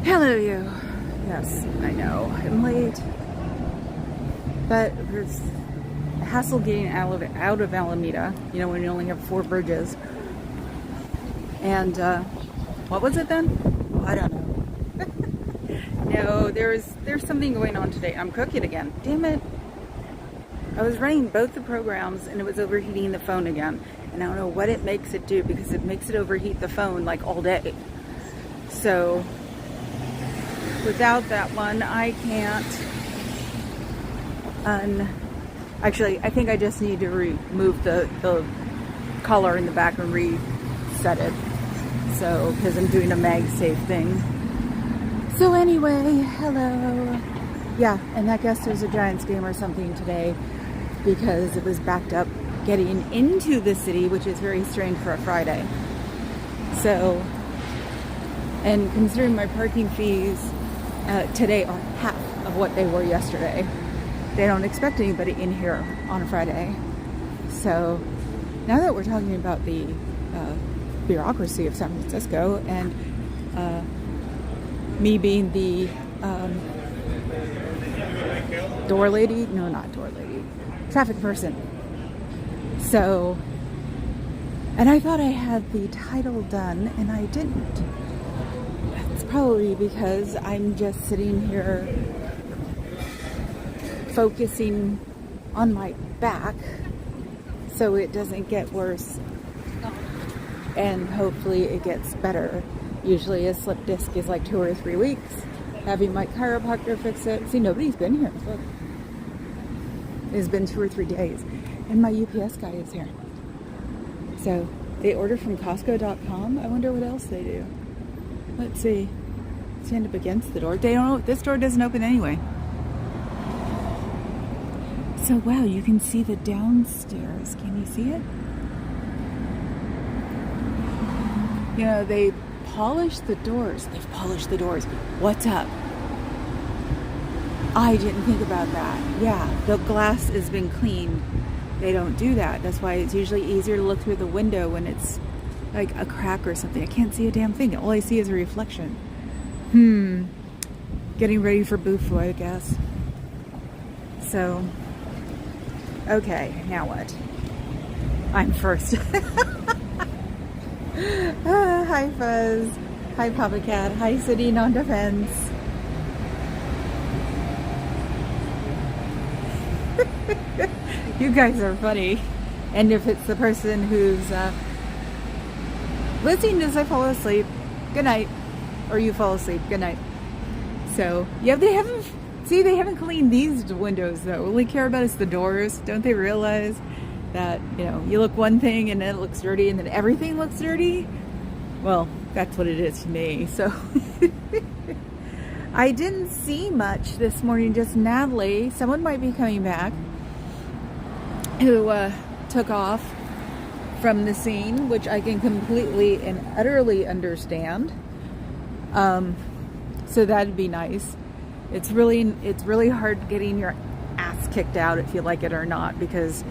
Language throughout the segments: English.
Hello, you. Yes, I know I'm late, but there's hassle getting out of Alameda. You know, when you only have 4 bridges. And what was it then? Oh, I don't know. No, there's something going on today. I'm cooking again. Damn it! I was running both the programs and it was overheating the phone again. And I don't know what it makes it do, because it makes it overheat the phone like all day. So without that one, I can't actually, I think I just need to remove the collar in the back and reset it. So, because I'm doing a MagSafe thing. So anyway, hello. Yeah, and I guess there's a Giants game or something today, because it was backed up getting into the city, which is very strange for a Friday. So, and considering my parking fees today are half of what they were yesterday, they don't expect anybody in here on a Friday. So now that we're talking about the bureaucracy of San Francisco, and me being the door lady, no, not door lady, traffic person. So, and I thought I had the title done and I didn't. It's probably because I'm just sitting here focusing on my back so it doesn't get worse, and hopefully it gets better. Usually a slip disc is like 2 or 3 weeks. Having my chiropractor fix it. See, nobody's been here. Look. It's been 2 or 3 days. And my UPS guy is here. So they order from Costco.com. I wonder what else they do. Let's see. Stand up against the door. They don't know. This door doesn't open anyway. So wow, you can see the downstairs. Can you see it? You know, they polished the doors. They've polished the doors. What's up? I didn't think about that. Yeah, the glass has been cleaned. They don't do that. That's why it's usually easier to look through the window when it's like a crack or something. I can't see a damn thing. All I see is a reflection. Getting ready for Bufu, I guess. So, okay, now what? I'm first. Hi, Fuzz. Hi, Papa Cat. Hi, Sitting on Defense. You guys are funny. And if it's the person who's listening as I fall asleep, good night. Or you fall asleep, good night. So, yeah, they haven't cleaned these windows though. All they care about is the doors. Don't they realize that, you know, you look one thing and then it looks dirty and then everything looks dirty? Well, that's what it is to me. So I didn't see much this morning, just Natalie. Someone might be coming back who took off from the scene, which I can completely and utterly understand. So that'd be nice. It's really hard getting your ass kicked out if you like it or not, because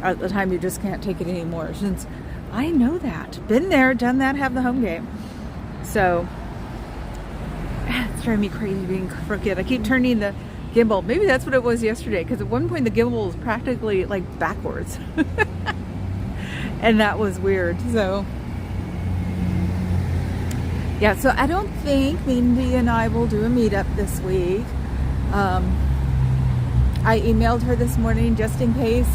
at the time you just can't take it anymore. Since I know that, been there, done that, have the home game. So it's driving me crazy being crooked. I keep turning the gimbal. Maybe that's what it was yesterday, because at one point the gimbal was practically like backwards. And that was weird. So yeah, so I don't think Mindy and I will do a meetup this week. I emailed her this morning just in case.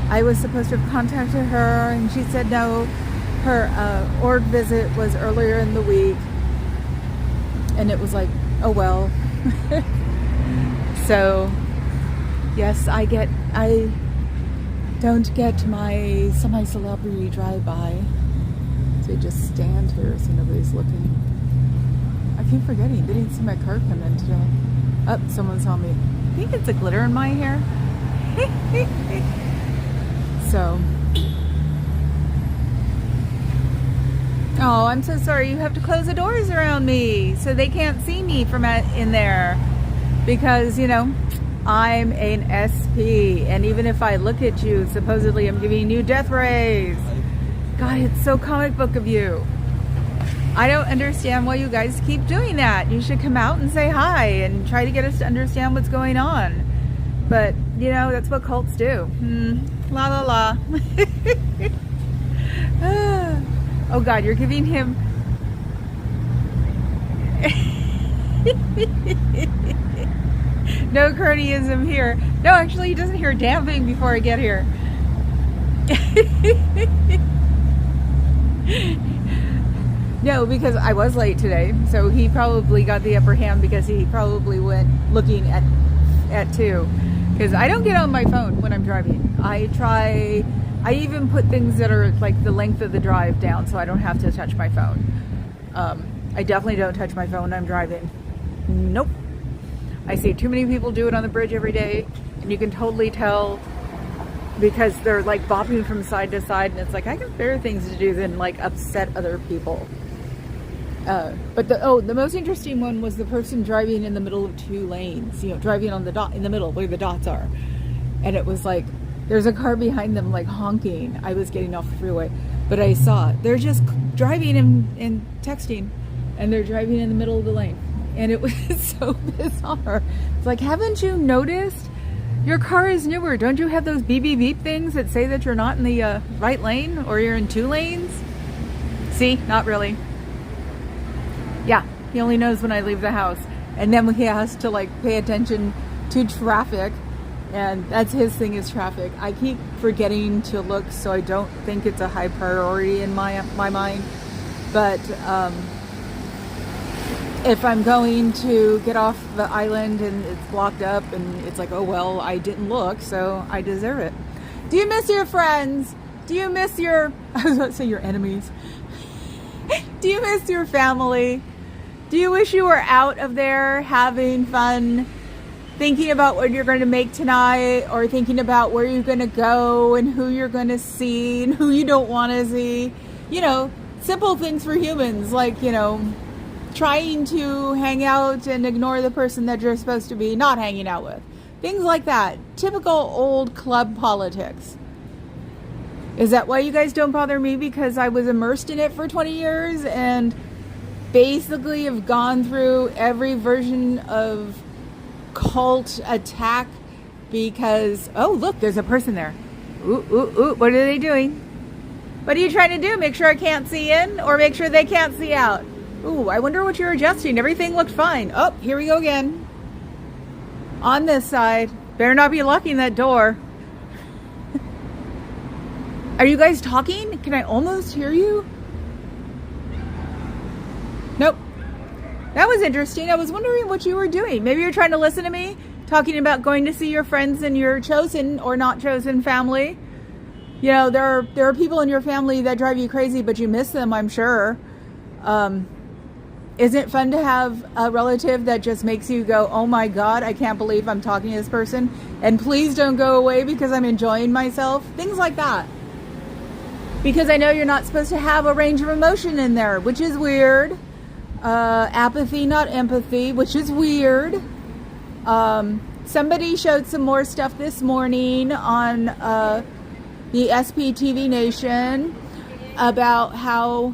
I was supposed to have contacted her, and she said no. Her org visit was earlier in the week, and it was like, oh well. So yes, I don't get my semi-celebrity drive-by. So I just stand here so nobody's looking. I keep forgetting. They didn't see my car come in today. Oh, someone saw me. I think it's the glitter in my hair. So. Oh, I'm so sorry. You have to close the doors around me so they can't see me from in there. Because, you know, I'm an SP. And even if I look at you, supposedly I'm giving you death rays. God, it's so comic book of you. I don't understand why you guys keep doing that. You should come out and say hi and try to get us to understand what's going on. But, you know, that's what cults do. La la la. Oh God, you're giving him... No cronyism here. No, actually he doesn't hear a damn thing before I get here. No, because I was late today, so he probably got the upper hand because he probably went looking at 2. Because I don't get on my phone when I'm driving. I even put things that are like the length of the drive down so I don't have to touch my phone. I definitely don't touch my phone when I'm driving. Nope. I see too many people do it on the bridge every day, and you can totally tell because they're like bopping from side to side, and it's like, I got better things to do than like upset other people. But the most interesting one was the person driving in the middle of 2 lanes, you know, driving on the dot in the middle where the dots are. And it was like, there's a car behind them like honking. I was getting off the freeway, but I saw it. They're just driving and texting, and they're driving in the middle of the lane. And it was so bizarre. It's like, haven't you noticed? Your car is newer. Don't you have those beep beep beep things that say that you're not in the right lane or you're in 2 lanes? See, not really. Yeah, he only knows when I leave the house. And then he has to like pay attention to traffic. And that's his thing, is traffic. I keep forgetting to look, so I don't think it's a high priority in my mind. But if I'm going to get off the island and it's blocked up and it's like, oh well, I didn't look, so I deserve it. Do you miss your friends? Do you miss your, I was about to say your enemies. Do you miss your family? Do you wish you were out of there having fun, thinking about what you're going to make tonight, or thinking about where you're going to go and who you're going to see and who you don't want to see? You know, simple things for humans, like, you know, trying to hang out and ignore the person that you're supposed to be not hanging out with. Things like that. Typical old club politics. Is that why you guys don't bother me? Because I was immersed in it for 20 years and basically have gone through every version of cult attack because, oh look, there's a person there. Ooh, ooh, ooh, what are they doing? What are you trying to do? Make sure I can't see in or make sure they can't see out? Ooh, I wonder what you're adjusting. Everything looked fine. Oh, here we go again. On this side. Better not be locking that door. Are you guys talking? Can I almost hear you? Nope. That was interesting. I was wondering what you were doing. Maybe you're trying to listen to me talking about going to see your friends and your chosen or not chosen family. You know, there are people in your family that drive you crazy, but you miss them, I'm sure. Isn't it fun to have a relative that just makes you go, oh my God, I can't believe I'm talking to this person, and please don't go away because I'm enjoying myself? Things like that. Because I know you're not supposed to have a range of emotion in there, which is weird. Apathy, not empathy, which is weird. Somebody showed some more stuff this morning on the SPTV Nation about how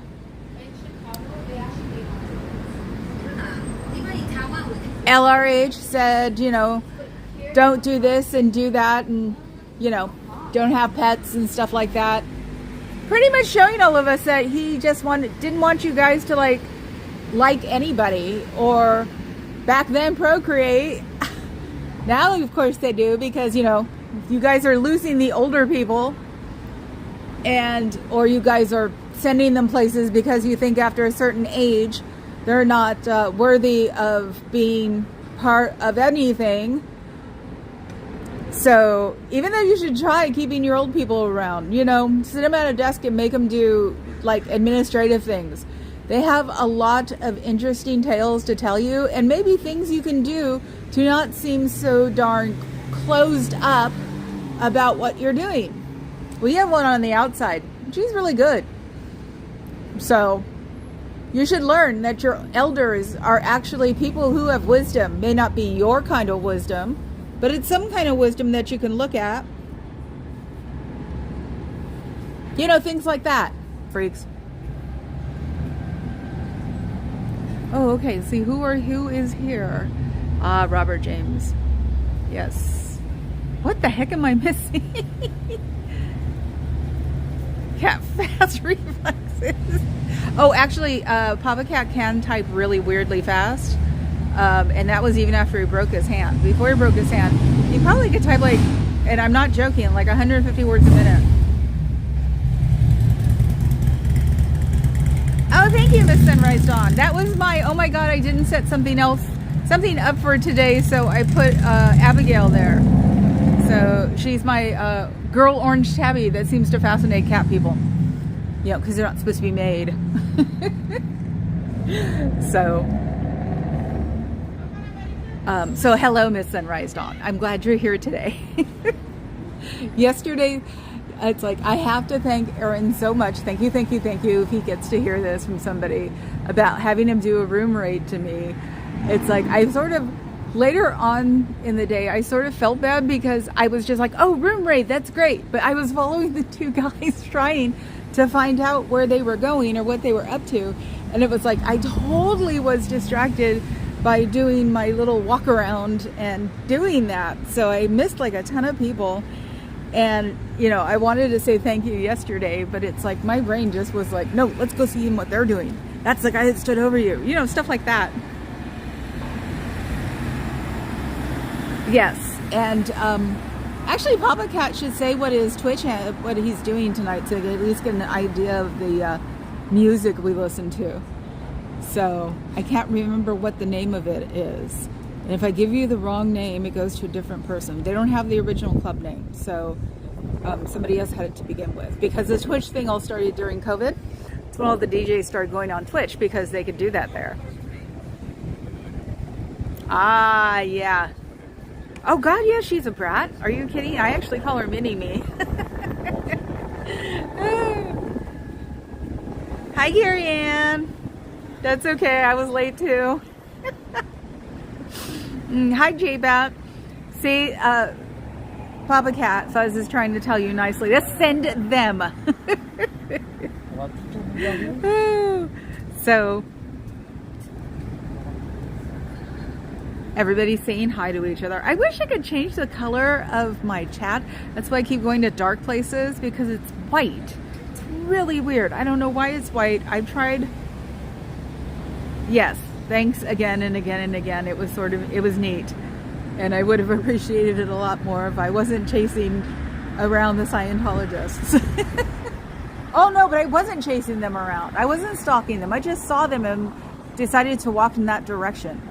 LRH said, you know, don't do this and do that, and, you know, don't have pets and stuff like that. Pretty much showing all of us that he just didn't want you guys to like anybody, or back then procreate. Now, of course, they do, because, you know, you guys are losing the older people, or you guys are sending them places because you think after a certain age they're not worthy of being part of anything. So even though you should try keeping your old people around, you know, sit them at a desk and make them do like administrative things. They have a lot of interesting tales to tell you, and maybe things you can do to not seem so darn closed up about what you're doing. We have one on the outside. She's really good. So you should learn that your elders are actually people who have wisdom. May not be your kind of wisdom, but it's some kind of wisdom that you can look at. You know, things like that, freaks. Oh, okay. See who is here? Ah, Robert James. Yes. What the heck am I missing? Cat fast reflexes. Oh, actually, Papa Cat can type really weirdly fast. And that was even after he broke his hand. Before he broke his hand, he probably could type like, and I'm not joking, like 150 words a minute. Oh, thank you, Miss Sunrise Dawn. That was my, oh my God, I didn't set something up for today, so I put Abigail there. So she's my girl orange tabby that seems to fascinate cat people. You know, because they're not supposed to be made. So hello, Miss Sunrise Dawn. I'm glad you're here today. Yesterday, it's like, I have to thank Aaron so much. Thank you, thank you, thank you. If he gets to hear this from somebody about having him do a room raid to me. It's like, I sort of, later on in the day, I sort of felt bad because I was just like, oh, room raid, that's great. But I was following the two guys trying to find out where they were going or what they were up to. And it was like, I totally was distracted by doing my little walk around and doing that. So I missed like a ton of people. And, you know, I wanted to say thank you yesterday, but it's like my brain just was like, no, let's go see what they're doing. That's the guy that stood over you. You know, stuff like that. Yes. And actually, Papa Cat should say what his Twitch, what he's doing tonight, so at least get an idea of the music we listen to. So I can't remember what the name of it is. And if I give you the wrong name, it goes to a different person. They don't have the original club name. So somebody else had it to begin with. Because the Twitch thing all started during COVID. It's when all the DJs started going on Twitch because they could do that there. Ah, yeah. Oh God, yeah, she's a brat. Are you kidding? I actually call her Mini-Me. Hi, Gary Ann. That's okay, I was late too. Hi, J-Bat. See, Papa Cat Fuzz is trying to tell you nicely. Let's send them. So, everybody's saying hi to each other. I wish I could change the color of my chat. That's why I keep going to dark places, because it's white. It's really weird. I don't know why it's white. I've tried. Yes. Thanks again and again and again. It was it was neat. And I would have appreciated it a lot more if I wasn't chasing around the Scientologists. Oh no, but I wasn't chasing them around. I wasn't stalking them. I just saw them and decided to walk in that direction.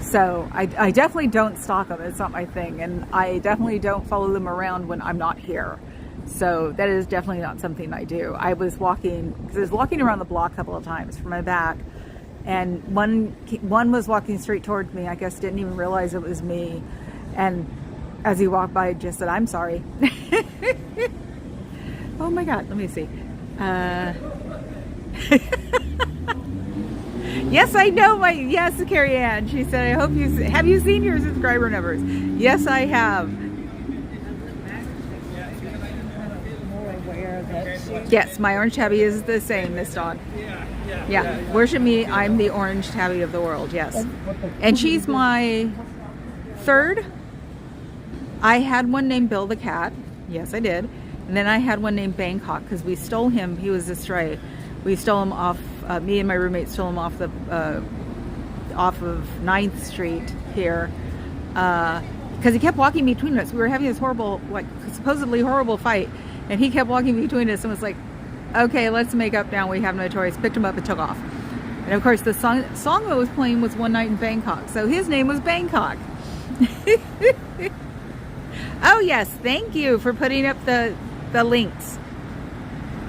So I definitely don't stalk them. It's not my thing. And I definitely don't follow them around when I'm not here. So that is definitely not something I do. I was walking around the block a couple of times from my back. And one was walking straight towards me. I guess didn't even realize it was me. And as he walked by, just said, "I'm sorry." Oh my God, let me see. Yes, I know yes, Carrie Ann. She said, "I hope have you seen your subscriber numbers?" Yes, I have. Yes, my orange tabby is the same, Miss Dawn. Yeah, worship me. I'm the orange tabby of the world. Yes, and she's my third. I had one named Bill the cat. Yes, I did. And then I had one named Bangkok because we stole him. He was a stray. We stole him off. Me and my roommate stole him off off of 9th Street here because he kept walking between us. We were having this horrible, like supposedly horrible fight, and he kept walking between us and was like, "Okay, let's make up now. We have no choice." Picked him up and took off. And of course, the song that was playing was "One Night in Bangkok," so his name was Bangkok. Oh yes, thank you for putting up the links.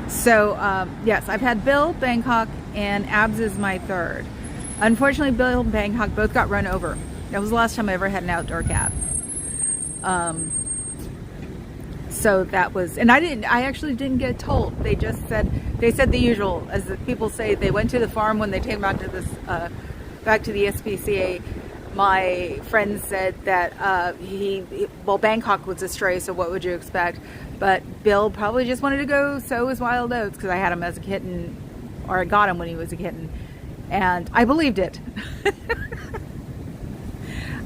So yes, I've had Bill, Bangkok, and Abs is my third. Unfortunately, Bill and Bangkok both got run over. That was the last time I ever had an outdoor cat. So that was, and I actually didn't get told. They said the usual, as the people say. They went to the farm when they came back to back to the SPCA. My friend said that Bangkok was a stray, so what would you expect? But Bill probably just wanted to go sow his wild oats because I had him as a kitten, or I got him when he was a kitten. And I believed it.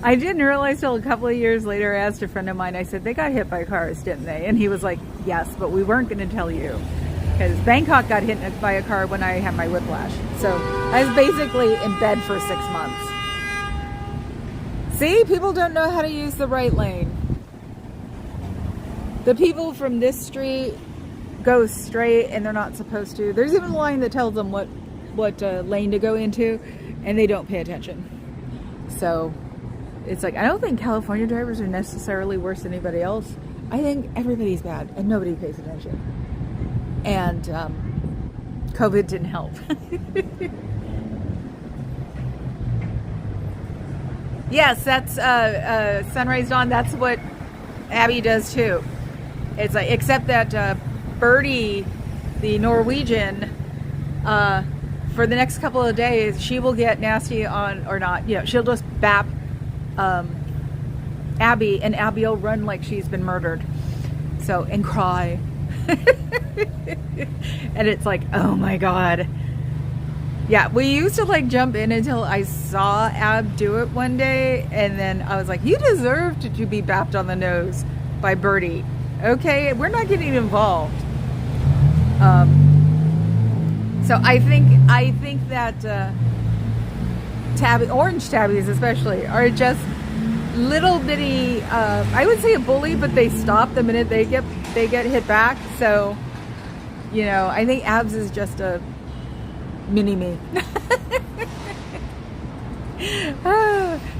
I didn't realize till a couple of years later. I asked a friend of mine, I said, they got hit by cars, didn't they? And he was like, yes, but we weren't going to tell you. Because Bangkok got hit by a car when I had my whiplash. So I was basically in bed for 6 months. See, people don't know how to use the right lane. The people from this street go straight and they're not supposed to. There's even a line that tells them what lane to go into, and they don't pay attention. So it's like, I don't think California drivers are necessarily worse than anybody else. I think everybody's bad and nobody pays attention. And COVID didn't help. Yes, that's Sunrise Dawn. That's what Abby does too. It's like, except that Birdie, the Norwegian, for the next couple of days, she will get nasty on, or not, she'll just bap Abby, and Abby will run like she's been murdered. So, and cry. And it's like, oh my God. Yeah, we used to like jump in until I saw Ab do it one day, and then I was like, you deserve to be bapped on the nose by Birdie. Okay, we're not getting involved. So I think that orange tabbies especially are just little bitty. I would say a bully, but they stop the minute they get hit back. So I think Abs is just a mini me.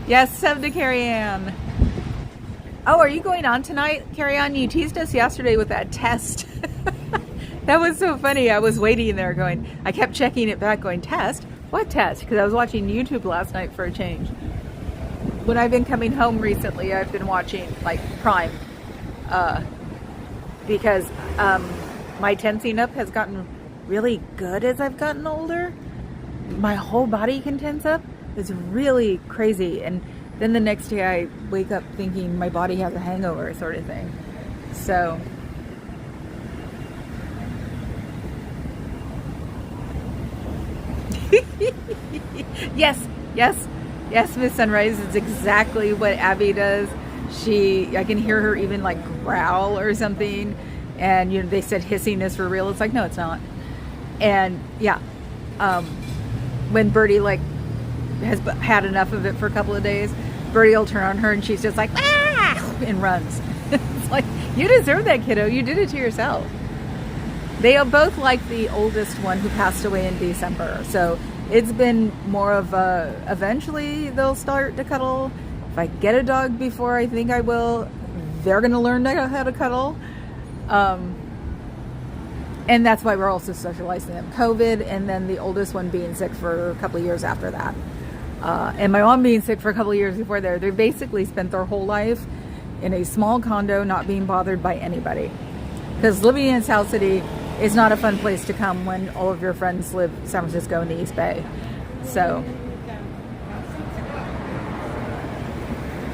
Yes, sub to Carrie Ann. Oh, are you going on tonight, Carrie Ann? You teased us yesterday with that test. That was so funny. I was waiting there going, I kept checking it back going, test? What test? Because I was watching YouTube last night for a change. When I've been coming home recently, I've been watching like Prime. Because my tensing up has gotten really good as I've gotten older. My whole body can tense up. It's really crazy. And then the next day I wake up thinking my body has a hangover sort of thing. So yes, Miss Sunrise, it's exactly what Abby does. I can hear her even like growl or something, and they said hissing is for real. It's like, no, it's not. And yeah, when Birdie like has had enough of it for a couple of days, Birdie will turn on her and she's just like, ah, and runs. It's like, you deserve that, kiddo. You did it to yourself. They are both like the oldest one who passed away in December. So it's been more of eventually they'll start to cuddle. If I get a dog before I think I will, they're going to learn how to cuddle. And that's why we're also socializing them. COVID, and then the oldest one being sick for a couple of years after that. And my mom being sick for a couple of years before there. They basically spent their whole life in a small condo, not being bothered by anybody. Because living in South City is not a fun place to come when all of your friends live in San Francisco in the East Bay. So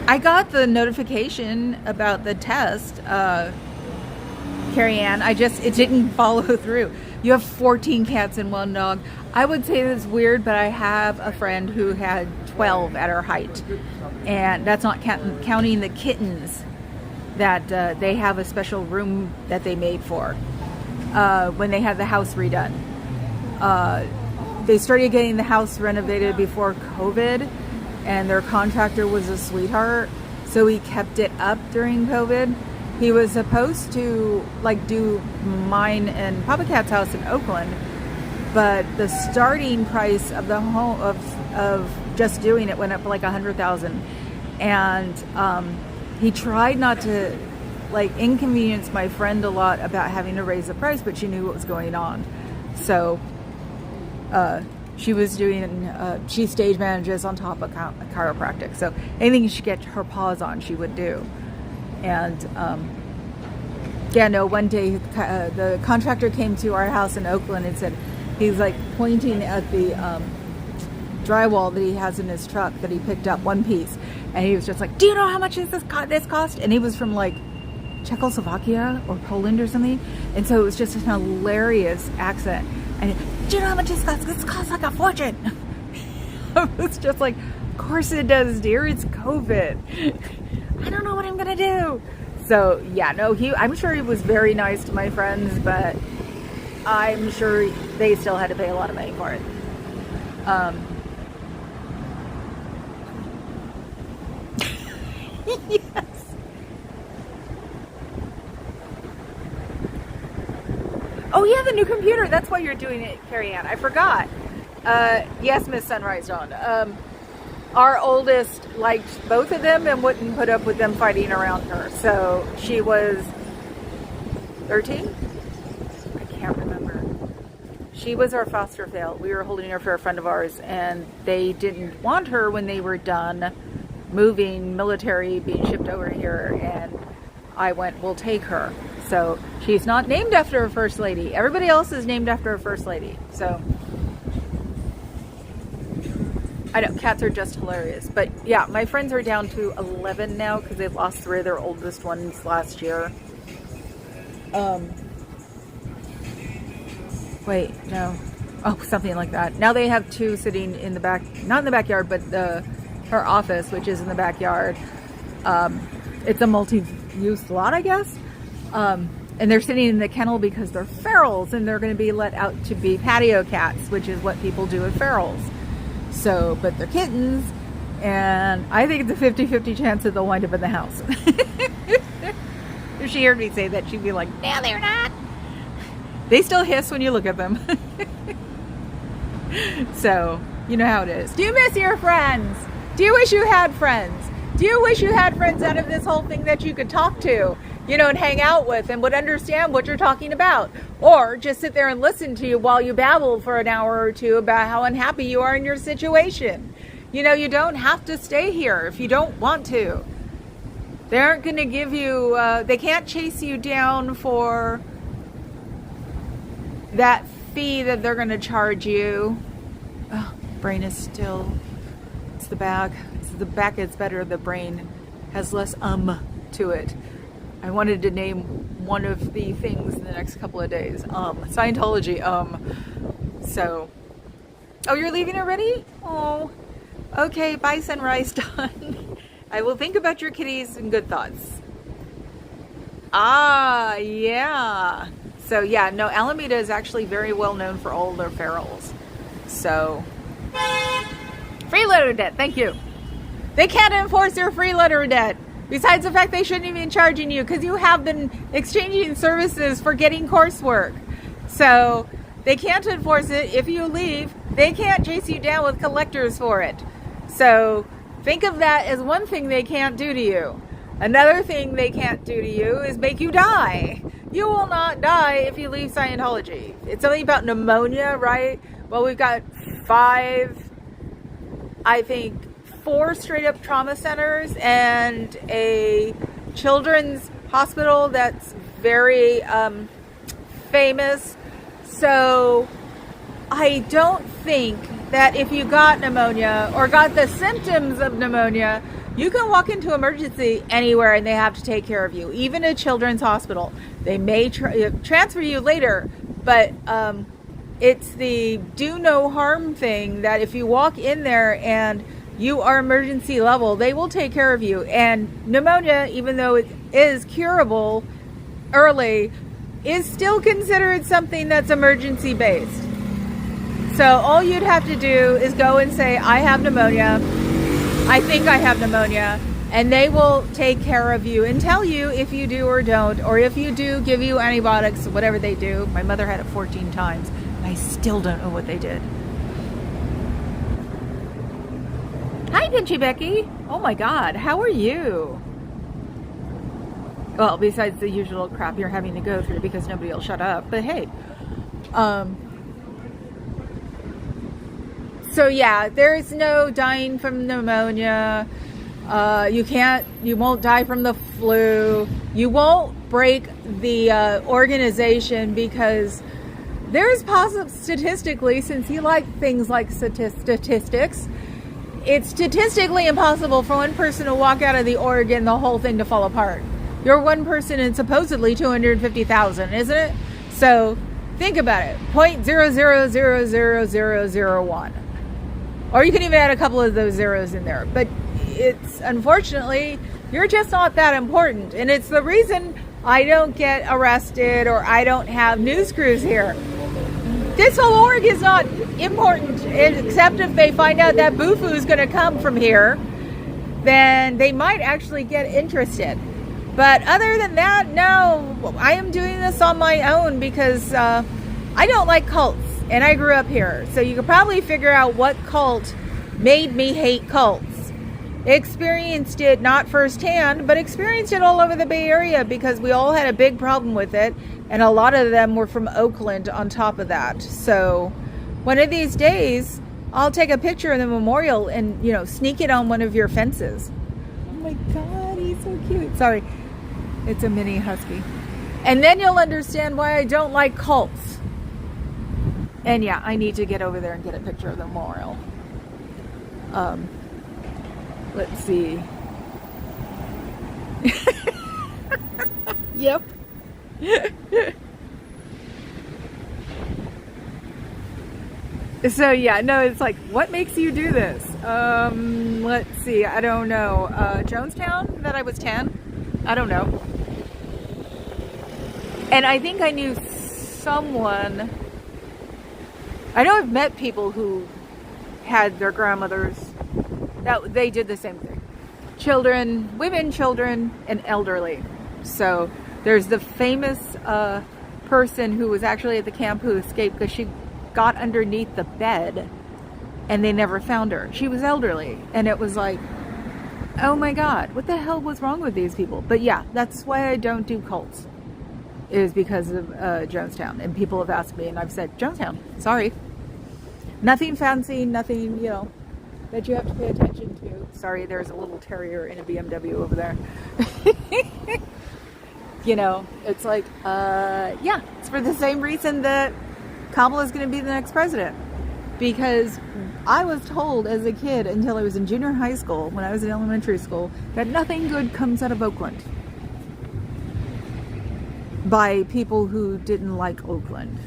I got the notification about the test, Carrie Ann. It didn't follow through. You have 14 cats and 1 dog. I would say that's weird, but I have a friend who had 12 at her height. And that's not counting the kittens that they have a special room that they made for when they had the house redone. They started getting the house renovated before COVID, and their contractor was a sweetheart, so he kept it up during COVID. He was supposed to do mine and Papa Cat's house in Oakland, but the starting price of the home of just doing it went up like $100,000, and he tried not to inconvenience my friend a lot about having to raise the price, but she knew what was going on. So she was doing, she stage manages on top of chiropractic. So anything she could get her paws on, she would do. And one day the contractor came to our house in Oakland and said, he's pointing at the drywall that he has in his truck that he picked up one piece. And he was just like, do you know how much this cost? And he was from Czechoslovakia or Poland or something. And so it was just an hilarious accent. And do you know how much this costs? This costs like a fortune. I was just like, of course it does, dear. It's COVID. I don't know what I'm going to do. So, yeah, no, I'm sure he was very nice to my friends, but I'm sure they still had to pay a lot of money for it. Yes. Oh, yeah, the new computer. That's why you're doing it, Carrie Ann. I forgot. Yes, Miss Sunrise Dawn. Our oldest liked both of them and wouldn't put up with them fighting around her. So she was 13? I can't remember. She was our foster fail. We were holding her for a friend of ours, and they didn't want her when they were done moving, military being shipped over here, and I went, we'll take her. So she's not named after a first lady. Everybody else is named after a first lady. So I know, cats are just hilarious. But yeah, my friends are down to 11 now because they've lost 3 of their oldest ones last year. Wait, no. Oh, something like that. Now they have 2 sitting in the back, not in the backyard, but her office, which is in the backyard. It's a multi-use lot, I guess. And they're sitting in the kennel because they're ferals and they're going to be let out to be patio cats, which is what people do with ferals. So, but they're kittens, and I think it's a 50-50 chance that they'll wind up in the house. If she heard me say that, she'd be like, no, they're not. They still hiss when you look at them. So, you know how it is. Do you miss your friends? Do you wish you had friends? Do you wish you had friends out of this whole thing that you could talk to, you know, and hang out with and would understand what you're talking about? Or just sit there and listen to you while you babble for an hour or two about how unhappy you are in your situation. You know, you don't have to stay here if you don't want to. They aren't going to give you, they can't chase you down for that fee that they're going to charge you. Oh, brain is still, it's the back. The back is better. The brain has less to it. I wanted to name one of the things in the next couple of days. Scientology. So, oh, you're leaving already? Oh, okay. Bye, Sunrise Dawn. I will think about your kitties and good thoughts. Ah, yeah. So yeah, no, Alameda is actually very well known for all their ferals. So, free letter debt. Thank you. They can't enforce your free letter debt. Besides the fact they shouldn't even be charging you because you have been exchanging services for getting coursework. So they can't enforce it. If you leave, they can't chase you down with collectors for it. So think of that as one thing they can't do to you. Another thing they can't do to you is make you die. You will not die if you leave Scientology. It's something about pneumonia, right? Well, we've got 4 straight up trauma centers and a children's hospital that's very famous. So I don't think that if you got pneumonia or got the symptoms of pneumonia, you can walk into emergency anywhere and they have to take care of you. Even a children's hospital. They may transfer you later, but it's the do no harm thing that if you walk in there and you are emergency level, they will take care of you. And pneumonia, even though it is curable early, is still considered something that's emergency based. So all you'd have to do is go and say, I have pneumonia. I think I have pneumonia. And they will take care of you and tell you if you do or don't. Or if you do, give you antibiotics, whatever they do. My mother had it 14 times. And I still don't know what they did. Hi, Pinchy Becky. Oh my God, how are you? Well, besides the usual crap you're having to go through because nobody will shut up. But hey, so yeah, there's no dying from pneumonia. You won't die from the flu. You won't break the organization because there's statistically, since you like things like statistics, it's statistically impossible for one person to walk out of the org and the whole thing to fall apart. You're one person in supposedly 250,000, isn't it? So think about it. 0.000001. Or you can even add a couple of those zeros in there. But it's, unfortunately, you're just not that important. And it's the reason I don't get arrested or I don't have news crews here. This whole org is not important, except if they find out that Bufu is going to come from here, then they might actually get interested. But other than that, no, I am doing this on my own because I don't like cults, and I grew up here. So you could probably figure out what cult made me hate cults. Experienced it not firsthand, but experienced it all over the Bay Area because we all had a big problem with it, and a lot of them were from Oakland on top of that. So one of these days, I'll take a picture of the memorial and, you know, sneak it on one of your fences. Oh my God, he's so cute. Sorry, it's a mini husky. And then you'll understand why I don't like cults. And yeah, I need to get over there and get a picture of the memorial. Let's see. Yep. So yeah, no, it's like, what makes you do this? Let's see, I don't know. Jonestown, that I was 10? I don't know. And I think I knew someone, I know I've met people who had their grandmothers, that they did the same thing. Children, women, children, and elderly. So there's the famous person who was actually at the camp who escaped because she got underneath the bed and they never found her. She was elderly, and it was like, oh my God, what the hell was wrong with these people? But yeah, that's why I don't do cults, is because of Jonestown. And people have asked me, and I've said, Jonestown, sorry. Nothing fancy, nothing, you know, that you have to pay attention to. Sorry, there's a little terrier in a BMW over there. You know, it's like, yeah, it's for the same reason that Kamala is going to be the next president. Because I was told as a kid, until I was in junior high school, when I was in elementary school, that nothing good comes out of Oakland. By people who didn't like Oakland.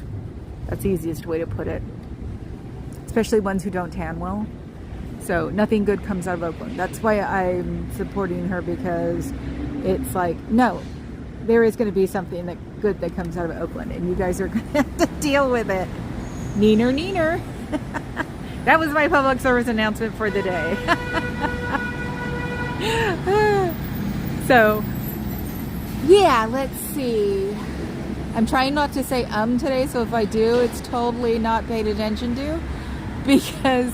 That's the easiest way to put it. Especially ones who don't tan well. So nothing good comes out of Oakland. That's why I'm supporting her, because it's like, no, there is going to be something that good that comes out of Oakland, and you guys are going to have to deal with it. Neener, neener. That was my public service announcement for the day. So, yeah, let's see. I'm trying not to say today, so if I do, it's totally not paid attention to, because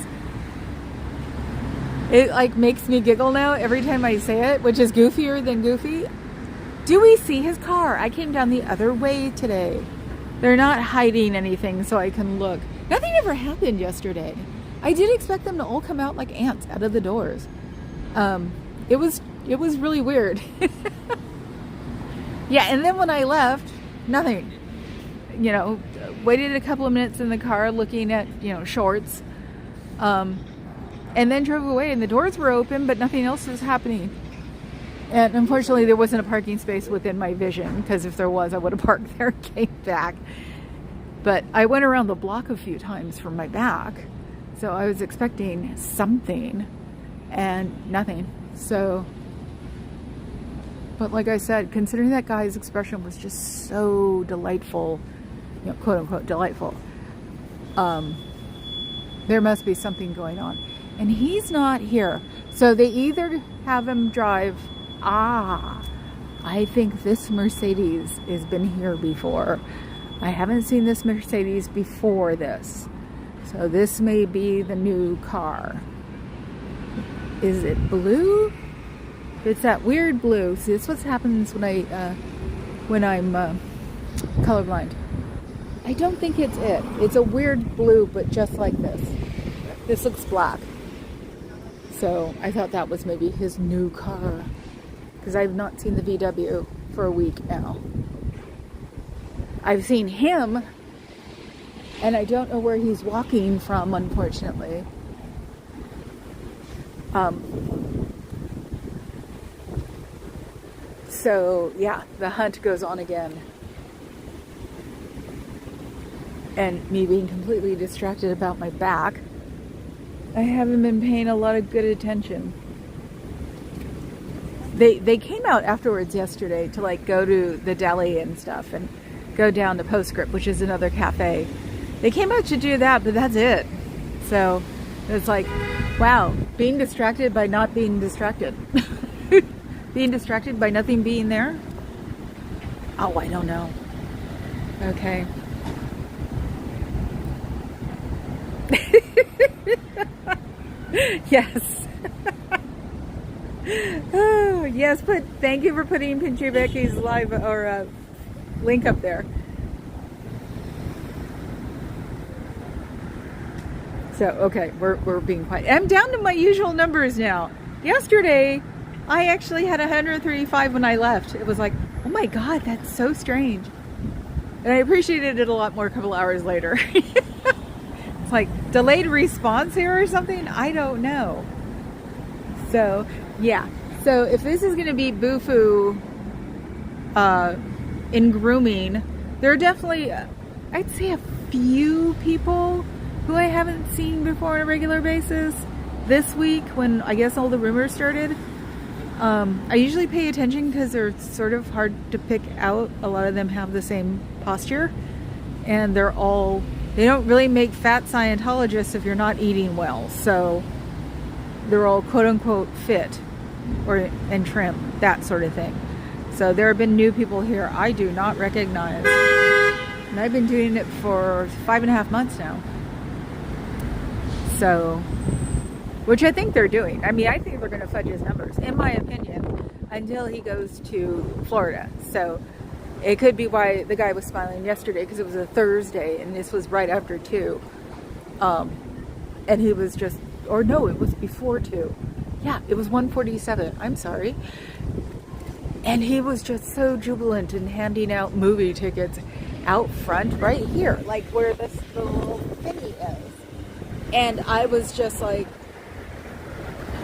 it like makes me giggle now every time I say it, which is goofier than goofy. Do we see his car? I came down the other way today. They're not hiding anything so I can look. Nothing ever happened yesterday. I did expect them to all come out like ants out of the doors. It was really weird. Yeah, and then when I left, nothing. You know, waited a couple of minutes in the car looking at, you know, shorts. And then drove away, and the doors were open, but nothing else was happening. And unfortunately, there wasn't a parking space within my vision, because if there was, I would have parked there and came back. But I went around the block a few times from my back, so I was expecting something, and nothing. So, but like I said, considering that guy's expression was just so delightful, you know, quote unquote delightful, there must be something going on. And he's not here. So they either have him drive, I think this Mercedes has been here before. I haven't seen this Mercedes before this. So this may be the new car. Is it blue? It's that weird blue. See, this is what happens when I'm colorblind. I don't think it's it. It's a weird blue, but just like this. This looks black. So I thought that was maybe his new car, because I've not seen the VW for a week now. I've seen him, and I don't know where he's walking from, unfortunately. So yeah, the hunt goes on again. And me being completely distracted about my back I haven't been paying a lot of good attention. They came out afterwards yesterday to like go to the deli and stuff and go down to Postscript, which is another cafe. They came out to do that, but that's it. So it's like, wow, being distracted by not being distracted. Being distracted by nothing being there? Oh, I don't know. Okay. Yes. Oh, yes, thank you for putting Pinchy Becky's live or link up there. So, okay, we're being quiet. I'm down to my usual numbers now. Yesterday, I actually had 135 when I left. It was like, oh my God, that's so strange. And I appreciated it a lot more a couple hours later. It's like delayed response here or something. I don't know. So, yeah. So if this is going to be Bufu in grooming, there are definitely, I'd say a few people who I haven't seen before on a regular basis. This week, when I guess all the rumors started, I usually pay attention because they're sort of hard to pick out. A lot of them have the same posture, and they don't really make fat Scientologists if you're not eating well. So they're all quote unquote fit and trim, that sort of thing. So there have been new people here I do not recognize, and I've been doing it for 5.5 months now. So, which I think they're doing. I mean, I think they're going to fudge his numbers, in my opinion, until he goes to Florida. So it could be why the guy was smiling yesterday, because it was a Thursday and this was right after 2. And he was just, or no, it was before 2. Yeah, it was 1:47. I'm sorry. And he was just so jubilant and handing out movie tickets out front right here, like where the little thingy is. And I was just like,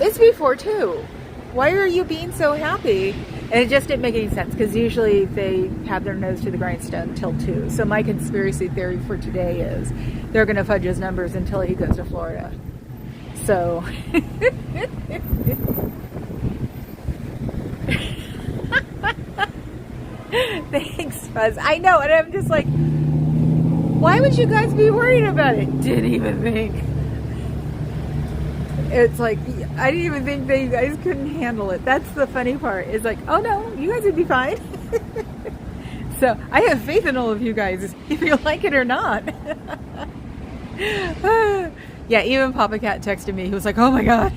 it's before 2. Why are you being so happy? And it just didn't make any sense, because usually they have their nose to the grindstone till 2. So my conspiracy theory for today is they're going to fudge his numbers until he goes to Florida. So thanks, Fuzz. I know, and I'm just like, why would you guys be worried about it? Didn't even think. It's like, I didn't even think that you guys couldn't handle it. That's the funny part. It's like, oh no, you guys would be fine. So I have faith in all of you guys, if you like it or not. Yeah, even Papa Cat texted me. He was like, oh my God.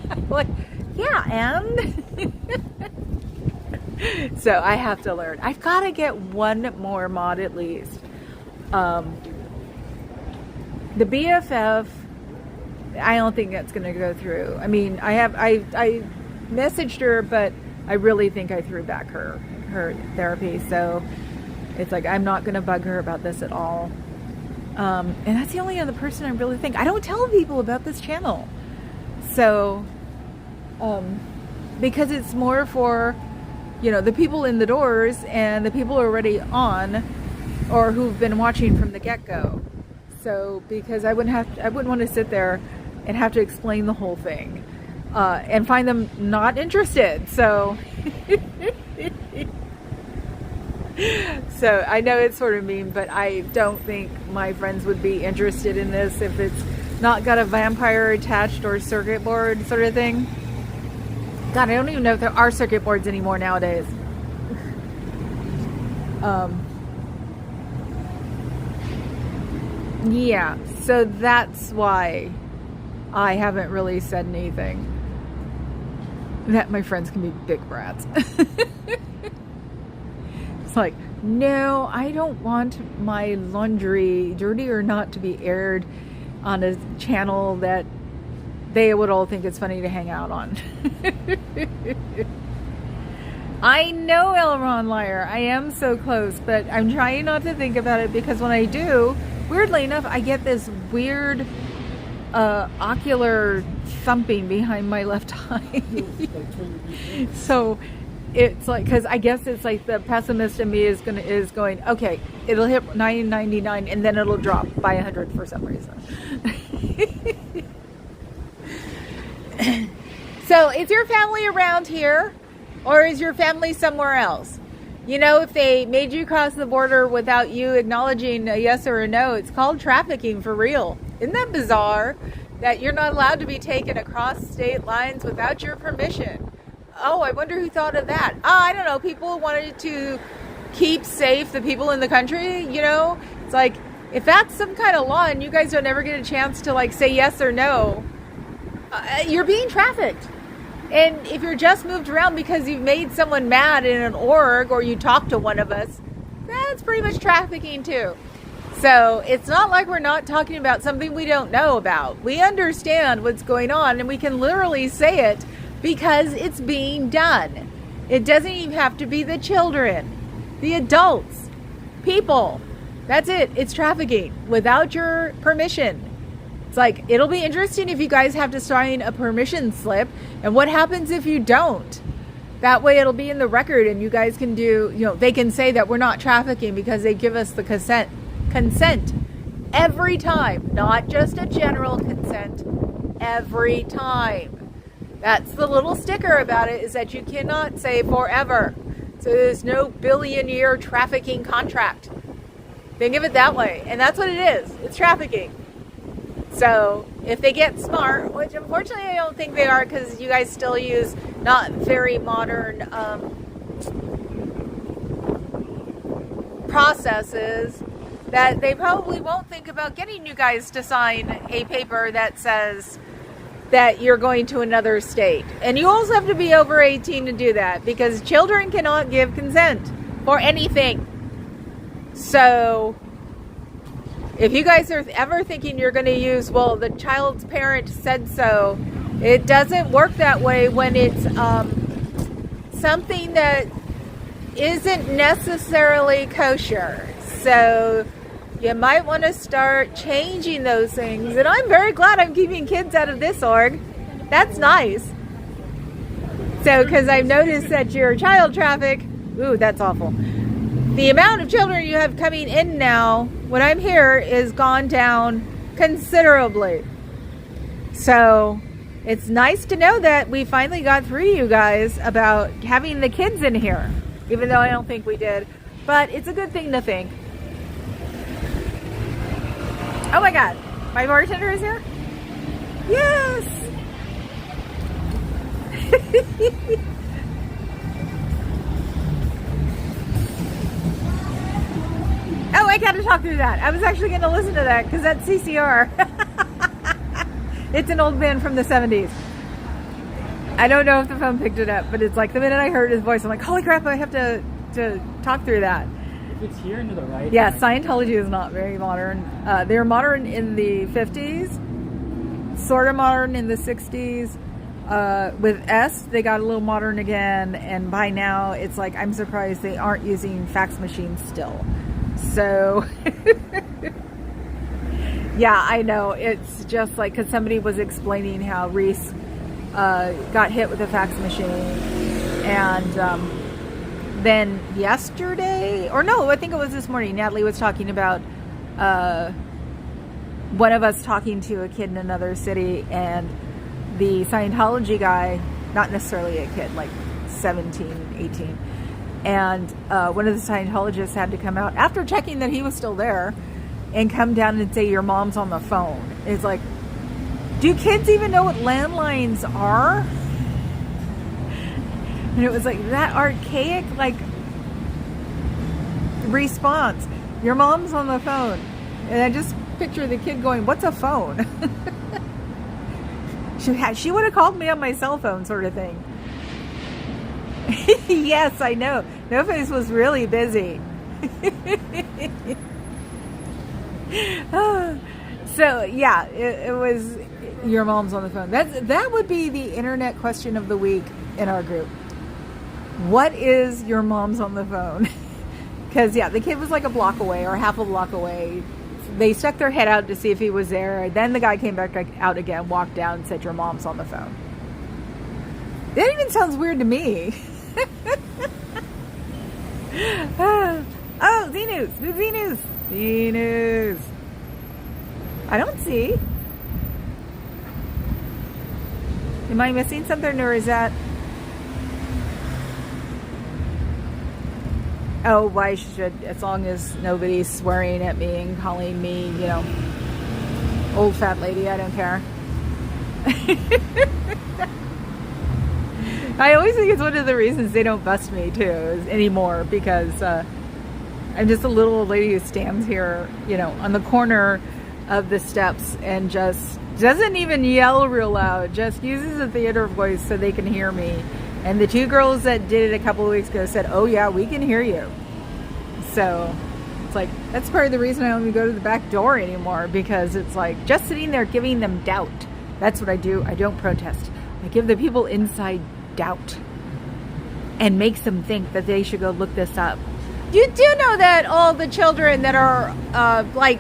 I'm like, yeah, and? So I have to learn. I've got to get one more mod at least. The BFF, I don't think that's going to go through. I mean, I messaged her, but I really think I threw back her therapy. So it's like, I'm not going to bug her about this at all. And that's the only other person I really think. I don't tell people about this channel. So, because it's more for, the people in the doors and the people who are already on or who've been watching from the get-go. So, because I wouldn't want to sit there and have to explain the whole thing, and find them not interested. So, so I know it's sort of mean, but I don't think my friends would be interested in this if it's not got a vampire attached or circuit board sort of thing. God, I don't even know if there are circuit boards anymore nowadays. Yeah, so that's why I haven't really said anything. That my friends can be big brats. It's like, no, I don't want my laundry, dirty or not, to be aired on a channel that they would all think it's funny to hang out on. I know, Elron Liar, I am so close, but I'm trying not to think about it, because when I do, weirdly enough, I get this weird ocular thumping behind my left eye. So it's like, because I guess it's like the pessimist in me is going, okay, it'll hit 999 and then it'll drop by 100 for some reason. So is your family around here, or is your family somewhere else? You know, if they made you cross the border without you acknowledging a yes or a no, it's called trafficking for real. Isn't that bizarre that you're not allowed to be taken across state lines without your permission? Oh, I wonder who thought of that. I don't know. People wanted to keep safe the people in the country, you know? It's like, if that's some kind of law and you guys don't ever get a chance to like say yes or no, you're being trafficked. And if you're just moved around because you've made someone mad in an org or you talk to one of us, that's pretty much trafficking too. So it's not like we're not talking about something we don't know about. We understand what's going on and we can literally say it because it's being done. It doesn't even have to be the children, the adults, people. That's it. It's trafficking without your permission. It's like, it'll be interesting if you guys have to sign a permission slip, and what happens if you don't? That way it'll be in the record and you guys can do, you know, they can say that we're not trafficking because they give us the consent every time, not just a general consent, every time. That's the little sticker about it, is that you cannot say forever. So there's no billion-year trafficking contract. Think of it that way. And that's what it is. It's trafficking. So if they get smart, which unfortunately I don't think they are because you guys still use not very modern processes, that they probably won't think about getting you guys to sign a paper that says that you're going to another state. And you also have to be over 18 to do that because children cannot give consent for anything. So if you guys are ever thinking you're going to use, well, the child's parent said so, it doesn't work that way when it's something that isn't necessarily kosher. So you might want to start changing those things. And I'm very glad I'm keeping kids out of this org. That's nice. So, because I've noticed that your child traffic, ooh, that's awful. The amount of children you have coming in now, when I'm here, is gone down considerably. So it's nice to know that we finally got through you guys about having the kids in here, even though I don't think we did. But it's a good thing to think. Oh my God, my bartender is here? Yes! Oh, I got to talk through that. I was actually going to listen to that because that's CCR. It's an old band from the 70s. I don't know if the phone picked it up, but it's like the minute I heard his voice, I'm like, holy crap, I have to talk through that. If it's here and to the right. Yeah, Scientology is not very modern. They're modern in the 50s, sort of modern in the 60s. With S, they got a little modern again, and by now it's like, I'm surprised they aren't using fax machines still. So, yeah, I know. It's just like, because somebody was explaining how Reese got hit with a fax machine, and then yesterday, or no, I think it was this morning, Natalie was talking about one of us talking to a kid in another city, and the Scientology guy, not necessarily a kid, like 17, 18, and one of the Scientologists had to come out after checking that he was still there and come down and say, your mom's on the phone. It's like, do kids even know what landlines are? And it was like that archaic, like, response. Your mom's on the phone. And I just picture the kid going, what's a phone? She would have called me on my cell phone, sort of thing. Yes, I know. No Face was really busy. So yeah, it was your mom's on the phone. That would be the internet question of the week in our group. What is your mom's on the phone? Because yeah, the kid was like a block away or half a block away. They stuck their head out to see if he was there. Then the guy came back out again, walked down, and said, your mom's on the phone. That even sounds weird to me. Oh, Z News. Who's Z News? Z News. I don't see. Am I missing something, or is that... Oh, why should, as long as nobody's swearing at me and calling me, you know, old fat lady, I don't care. I always think it's one of the reasons they don't bust me too anymore, because I'm just a little old lady who stands here, you know, on the corner of the steps and just doesn't even yell real loud, just uses a theater voice so they can hear me. And the 2 girls that did it a couple of weeks ago said, oh yeah, we can hear you. So it's like, that's part of the reason I don't even go to the back door anymore, because it's like just sitting there giving them doubt. That's what I do. I don't protest. I give the people inside doubt and makes them think that they should go look this up. You do know that all the children that are like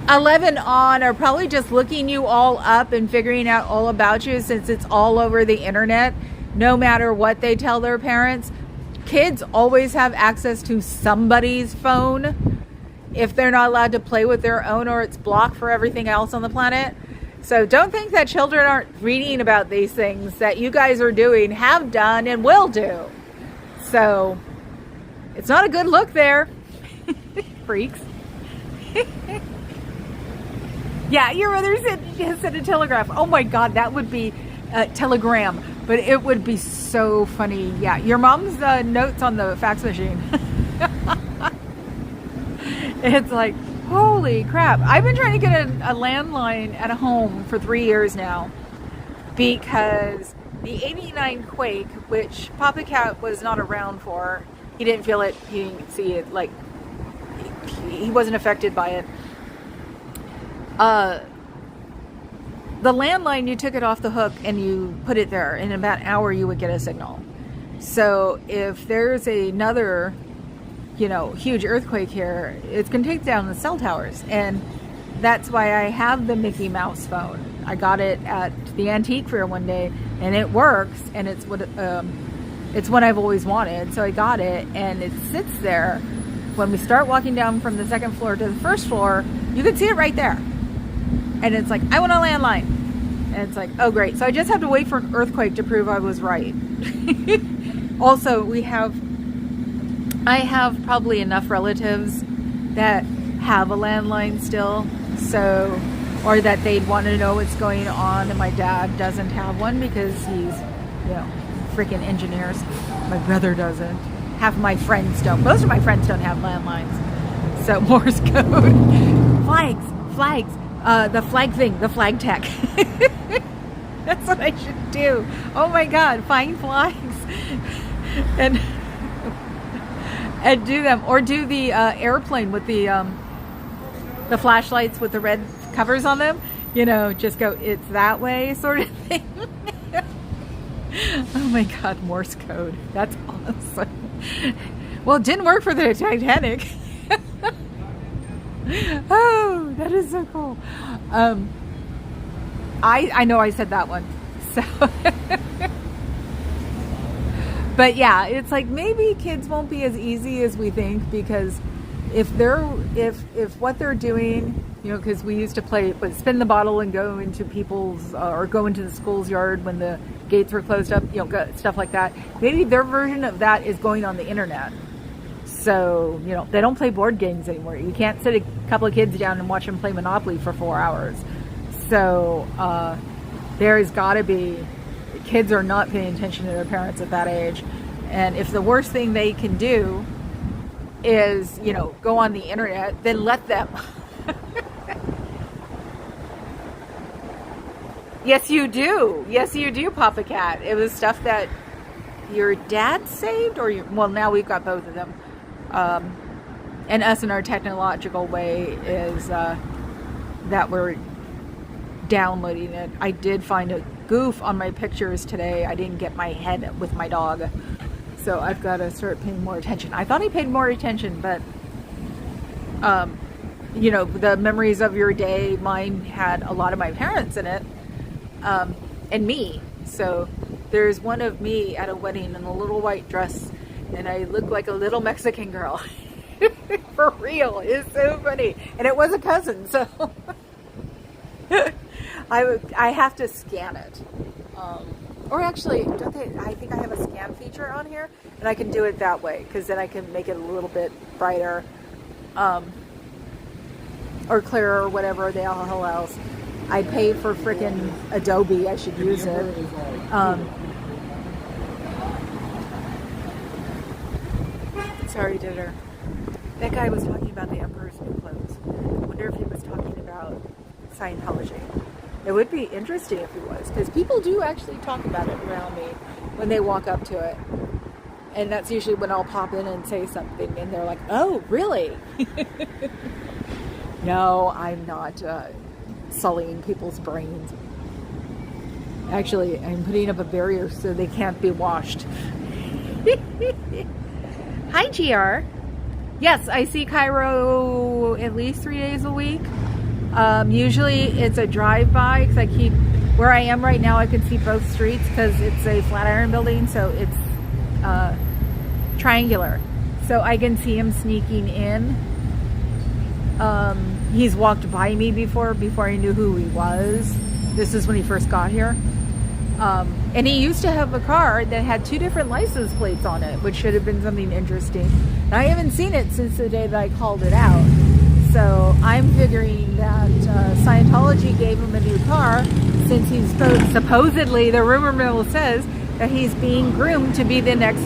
11 on are probably just looking you all up and figuring out all about you, since it's all over the internet, no matter what they tell their parents. Kids always have access to somebody's phone if they're not allowed to play with their own, or it's blocked for everything else on the planet. So don't think that children aren't reading about these things that you guys are doing, have done, and will do. So it's not a good look there, freaks. Yeah, your mother said a telegraph. Oh my God, that would be a telegram, but it would be so funny. Yeah, your mom's notes on the fax machine. It's like, holy crap. I've been trying to get a landline at a home for 3 years now, because the 89 quake, which Papa Cat was not around for, he didn't feel it, he didn't see it, like, he wasn't affected by it. The landline, you took it off the hook and you put it there. In about an hour, you would get a signal. So if there's another, you know, huge earthquake here, it's going to take down the cell towers. And that's why I have the Mickey Mouse phone. I got it at the antique fair one day, and it works, and it's what I've always wanted. So I got it, and it sits there. When we start walking down from the second floor to the first floor, you can see it right there. And it's like, I want a landline. And it's like, oh great. So I just have to wait for an earthquake to prove I was right. Also, I have probably enough relatives that have a landline still. So, or that they'd want to know what's going on. And my dad doesn't have one because he's, you know, freaking engineers. My brother doesn't. Half of my friends don't. Most of my friends don't have landlines. So Morse code. Flags. The flag thing, the flag tech. That's what I should do. Oh my God, find flags and do them, or do the airplane with the flashlights with the red covers on them. You know, just go, it's that way sort of thing. Oh my God, Morse code. That's awesome. Well, it didn't work for the Titanic. Oh, that is so cool. I know I said that one. So, but yeah, it's like maybe kids won't be as easy as we think, because if what they're doing, you know, because we used to play, spin the bottle and go into people's or go into the school's yard when the gates were closed up, you know, stuff like that. Maybe their version of that is going on the internet. So, you know, they don't play board games anymore. You can't sit a couple of kids down and watch them play Monopoly for 4 hours. So, there's got to be, kids are not paying attention to their parents at that age. And if the worst thing they can do is, you know, go on the internet, then let them. Yes, you do. Yes, you do, Papa Cat. It was stuff that your dad saved, or well, now we've got both of them. And us in our technological way is that we're downloading it. I did find a goof on my pictures today. I didn't get my head with my dog, so I've got to start paying more attention. I thought I paid more attention, but you know, the memories of your day, mine had a lot of my parents in it, and me. So there's one of me at a wedding in a little white dress, and I look like a little Mexican girl. For real. It's so funny. And it was a cousin, so I have to scan it. Or actually, don't they? I think I have a scan feature on here, and I can do it that way because then I can make it a little bit brighter, or clearer, or whatever the hell else. I pay for frickin' Adobe. I should use it. Sorry, Ditter. That guy was talking about the Emperor's New Clothes. I wonder if he was talking about Scientology. It would be interesting if he was, because people do actually talk about it around me when they walk up to it. And that's usually when I'll pop in and say something, and they're like, oh, really? No, I'm not sullying people's brains. Actually, I'm putting up a barrier so they can't be washed. Hi, GR. Yes, I see Cairo at least 3 days a week. Usually it's a drive-by because I keep, where I am right now, I can see both streets because it's a Flatiron building, so it's triangular. So I can see him sneaking in. He's walked by me before I knew who he was. This is when he first got here. And he used to have a car that had 2 different license plates on it, which should have been something interesting. And I haven't seen it since the day that I called it out. So I'm figuring that Scientology gave him a new car since he's supposedly, the rumor mill says, that he's being groomed to be the next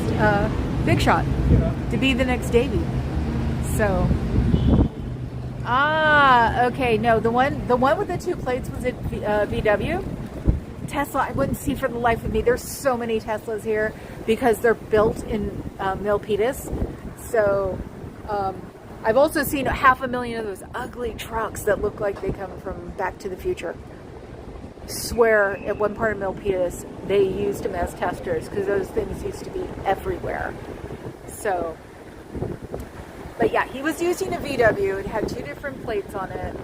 big shot, to be the next Davy. So, okay, no, the one with the 2 plates was at VW. Tesla, I wouldn't see for the life of me. There's so many Teslas here because they're built in Milpitas. So I've also seen 500,000 of those ugly trucks that look like they come from Back to the Future. Swear at one part of Milpitas they used them as testers because those things used to be everywhere. So, but yeah, he was using a VW. It had 2 different plates on it.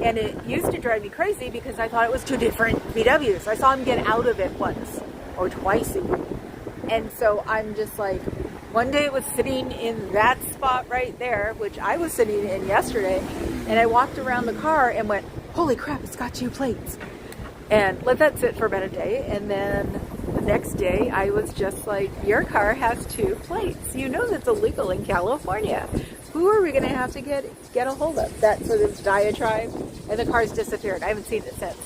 And it used to drive me crazy because I thought it was 2 different VWs. I saw him get out of it once or twice even. And so I'm just like, one day it was sitting in that spot right there, which I was sitting in yesterday. And I walked around the car and went, holy crap, it's got 2 plates. And let that sit for about a day. And then the next day I was just like, your car has 2 plates. You know that's illegal in California. Who are we going to have to get a hold of? That sort of diatribe, and the car's disappeared. I haven't seen it since.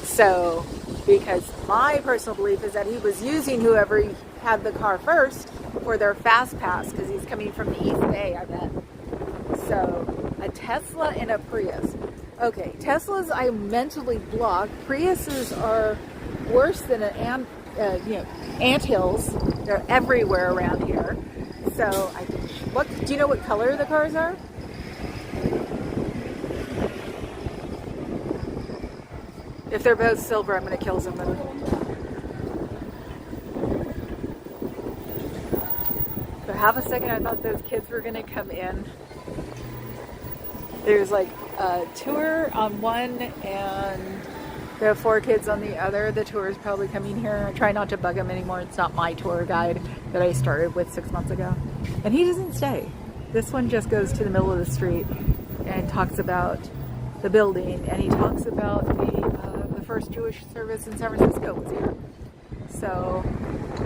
So, because my personal belief is that he was using whoever had the car first for their fast pass, because he's coming from the East Bay, I bet. So, a Tesla and a Prius. Okay, Teslas I mentally block. Priuses are worse than anthills. They're everywhere around here. So, do you know what color the cars are? If they're both silver, I'm going to kill somebody. For half a second, I thought those kids were going to come in. There's like a tour on one, and there are 4 kids on the other. The tour is probably coming here. I try not to bug him anymore. It's not my tour guide that I started with 6 months ago. And he doesn't stay. This one just goes to the middle of the street and talks about the building, and he talks about the first Jewish service in San Francisco was here. So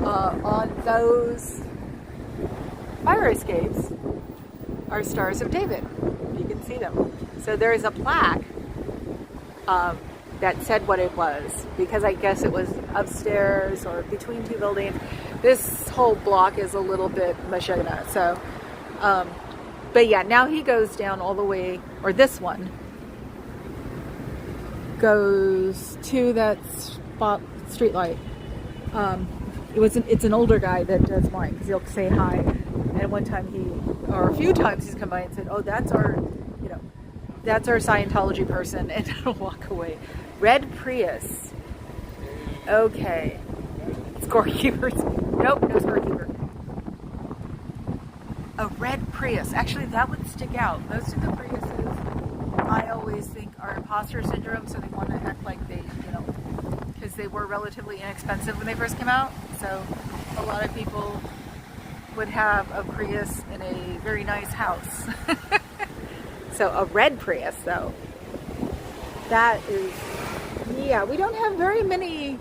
on those fire escapes are Stars of David. You can see them. So there is a plaque that said what it was, because I guess it was upstairs or between 2 buildings. This whole block is a little bit mashagana. So, but yeah, now he goes down all the way, or this one goes to that spot street light. It's an older guy that does mine, because he'll say hi. And one time or a few times he's come by and said, "Oh, that's our Scientology person," and I'll walk away. Red Prius. Okay. Scorekeepers. Nope, no scorekeeper. A red Prius. Actually, that would stick out. Most of the Priuses, I always think, are imposter syndrome, so they want to act like they, because they were relatively inexpensive when they first came out. So a lot of people would have a Prius in a very nice house. So a red Prius, though. That is, yeah, we don't have very many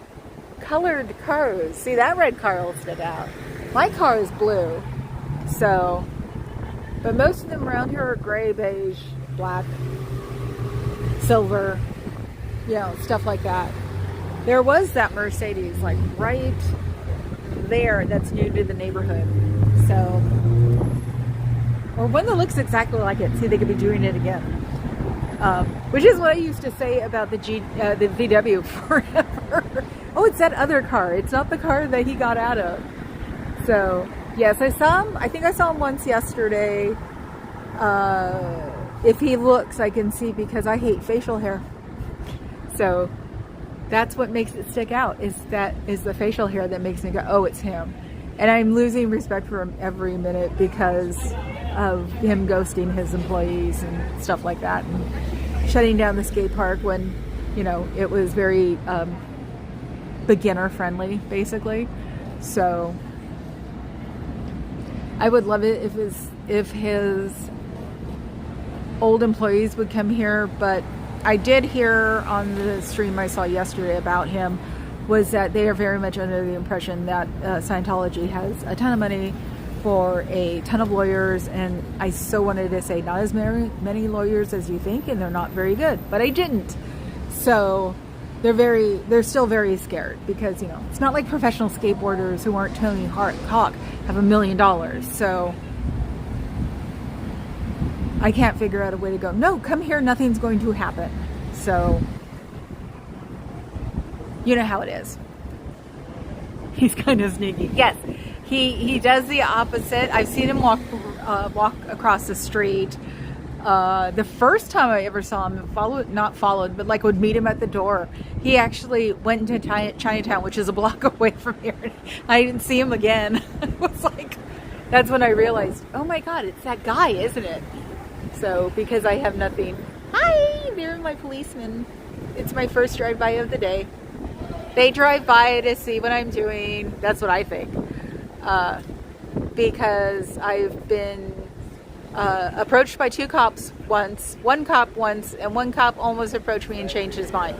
colored cars. See, that red car will stick out. My car is blue. So, but most of them around here are gray, beige, black, silver, you know, stuff like that. There was that Mercedes, like right there, that's new to the neighborhood. So, or one that looks exactly like it. See, they could be doing it again. Which is what I used to say about the VW forever. Oh, it's that other car. It's not the car that he got out of. So, yes, I saw him. I think I saw him once yesterday. If he looks, I can see, because I hate facial hair. So that's what makes it stick out, is the facial hair that makes me go, oh, it's him. And I'm losing respect for him every minute because of him ghosting his employees and stuff like that, and shutting down the skate park when, you know, it was very beginner friendly, basically. So I would love it if his old employees would come here, but I did hear on the stream I saw yesterday about him was that they are very much under the impression that Scientology has a ton of money for a ton of lawyers, and I so wanted to say not as many lawyers as you think, and they're not very good, but I didn't. So they're still very scared, because, you know, it's not like professional skateboarders who aren't Tony Hawk have $1 million. So I can't figure out a way to go, no, come here, nothing's going to happen. So, you know how it is. He's kind of sneaky. Yes, he does the opposite. I've seen him walk across the street. The first time I ever saw him, not followed, but like would meet him at the door. He actually went into Chinatown, which is a block away from here. I didn't see him again. It was like, that's when I realized, oh my God, it's that guy, isn't it? So, because I have nothing. Hi, they're my policemen. It's my first drive-by of the day. They drive by to see what I'm doing. That's what I think. Because I've been approached by two cops once, one cop almost approached me and changed his mind.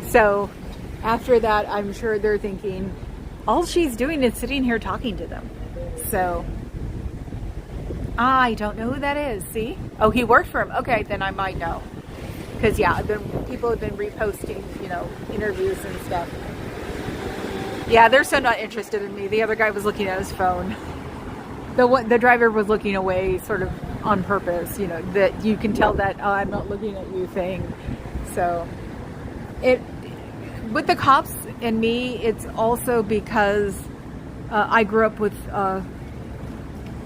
So, after that, I'm sure they're thinking, all she's doing is sitting here talking to them. So, I don't know who that is. See? Oh, he worked for him. Okay, then I might know. Because, yeah, people have been reposting, you know, interviews and stuff. Yeah, they're so not interested in me. The other guy was looking at his phone. The driver was looking away, sort of on purpose, you know, that you can tell that, oh, I'm not looking at you thing. So, with the cops and me, it's also because I grew up with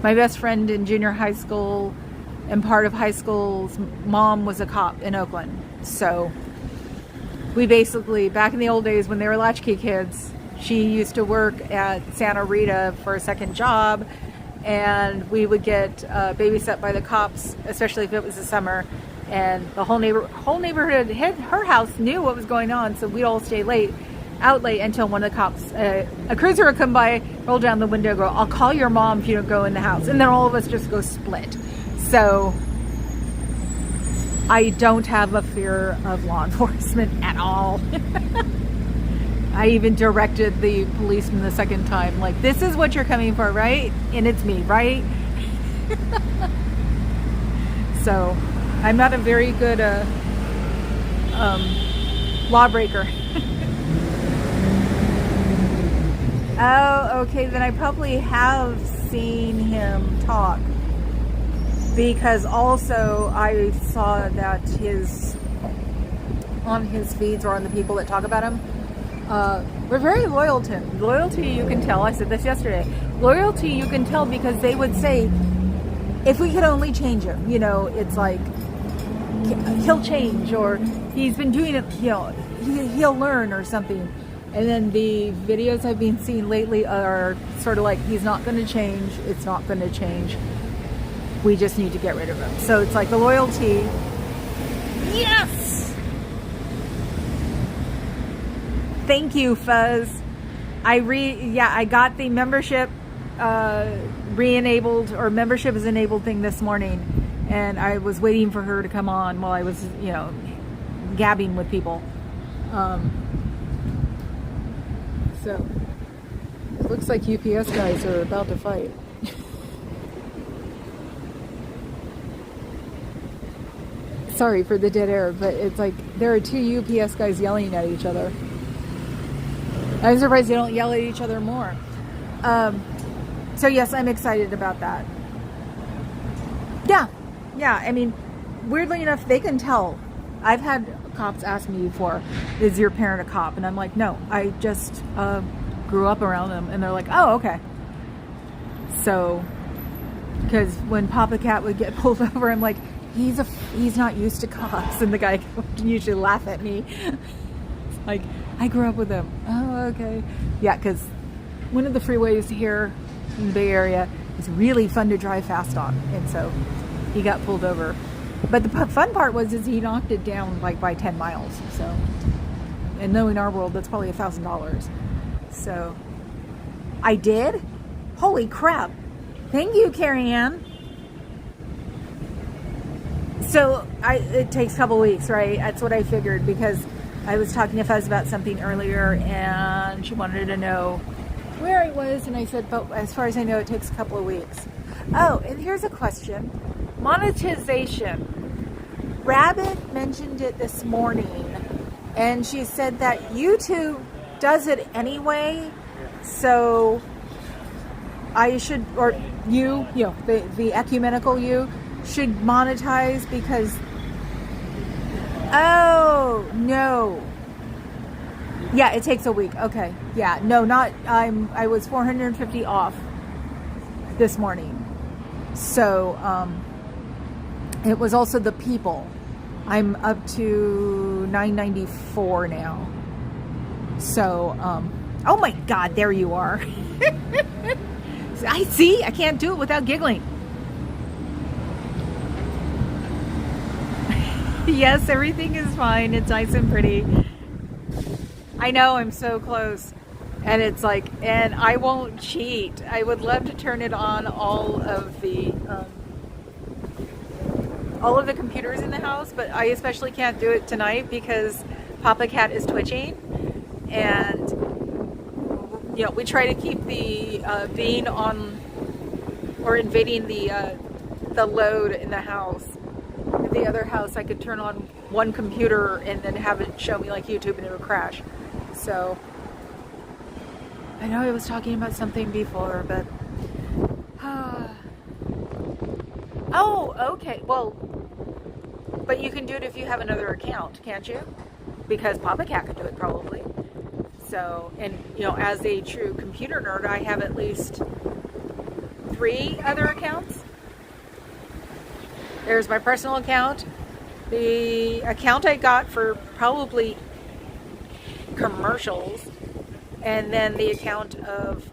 my best friend in junior high school, and part of high school's mom was a cop in Oakland. So we basically, back in the old days when they were latchkey kids, she used to work at Santa Rita for a second job, and we would get babysat by the cops, especially if it was the summer, and the whole neighborhood, her house knew what was going on, so we'd all stay out late until one of the cops, a cruiser would come by, roll down the window, go, I'll call your mom if you don't go in the house, and then all of us just go split. So I don't have a fear of law enforcement at all. I even directed the policeman the second time, like, this is what you're coming for, right? And it's me, right? So I'm not a very good lawbreaker. Oh, okay, then I probably have seen him talk, because also I saw that on his feeds, or on the people that talk about him, we're very loyal to him. Loyalty, you can tell. I said this yesterday. Loyalty, you can tell, because they would say, if we could only change him, you know, it's like, he'll change, or he's been doing it, you know, he'll learn or something. And then the videos I've been seeing lately are sort of like, he's not going to change, it's not going to change, we just need to get rid of him. So it's like the loyalty. Yes! Thank you, Fuzz. I got the membership re-enabled, or membership is enabled thing this morning, and I was waiting for her to come on while I was, you know, gabbing with people. So it looks like UPS guys are about to fight. Sorry for the dead air, but it's like there are two UPS guys yelling at each other. I'm surprised they don't yell at each other more. So yes, I'm excited about that. Yeah. I mean, weirdly enough, they can tell. I've had cops ask me before, "Is your parent a cop?" And I'm like, "No, I just grew up around them." And they're like, "Oh, okay." So, because when Papa Cat would get pulled over, I'm like, he's not used to cops, and the guy would usually laugh at me. It's like, I grew up with them. Oh, okay. Yeah, because one of the freeways here in the Bay Area is really fun to drive fast on, and so he got pulled over. But the fun part was he knocked it down like by 10 miles. So, and knowing our world, that's probably $1,000. So, I did. Holy crap! Thank you, Carrie Ann. So it takes a couple weeks, right? That's what I figured, because I was talking to Fuzz about something earlier, and she wanted to know where I was, and I said, but as far as I know, it takes a couple of weeks. Oh, and here's a question. Monetization. Rabbit mentioned it this morning, and she said that YouTube does it anyway, so I should, or the ecumenical you, should monetize because, oh, no. Yeah, it takes a week. Okay. Yeah, no, I was 450 off this morning. So, it was also the people. I'm up to 994 now. So, oh my God, there you are. I can't do it without giggling. Yes, everything is fine. It's nice and pretty. I know, I'm so close. And it's like, and I won't cheat. I would love to turn it on all of the computers in the house, but I especially can't do it tonight because Papa Cat is twitching. And, we try to keep the being on or invading the load in the house. The other house, I could turn on one computer and then have it show me like YouTube and it would crash. So I know I was talking about something before, but oh, okay. Well, but you can do it if you have another account, can't you? Because Papa Cat could do it probably. So, and as a true computer nerd, I have at least 3 other accounts. There's my personal account, the account I got for probably commercials, and then the account of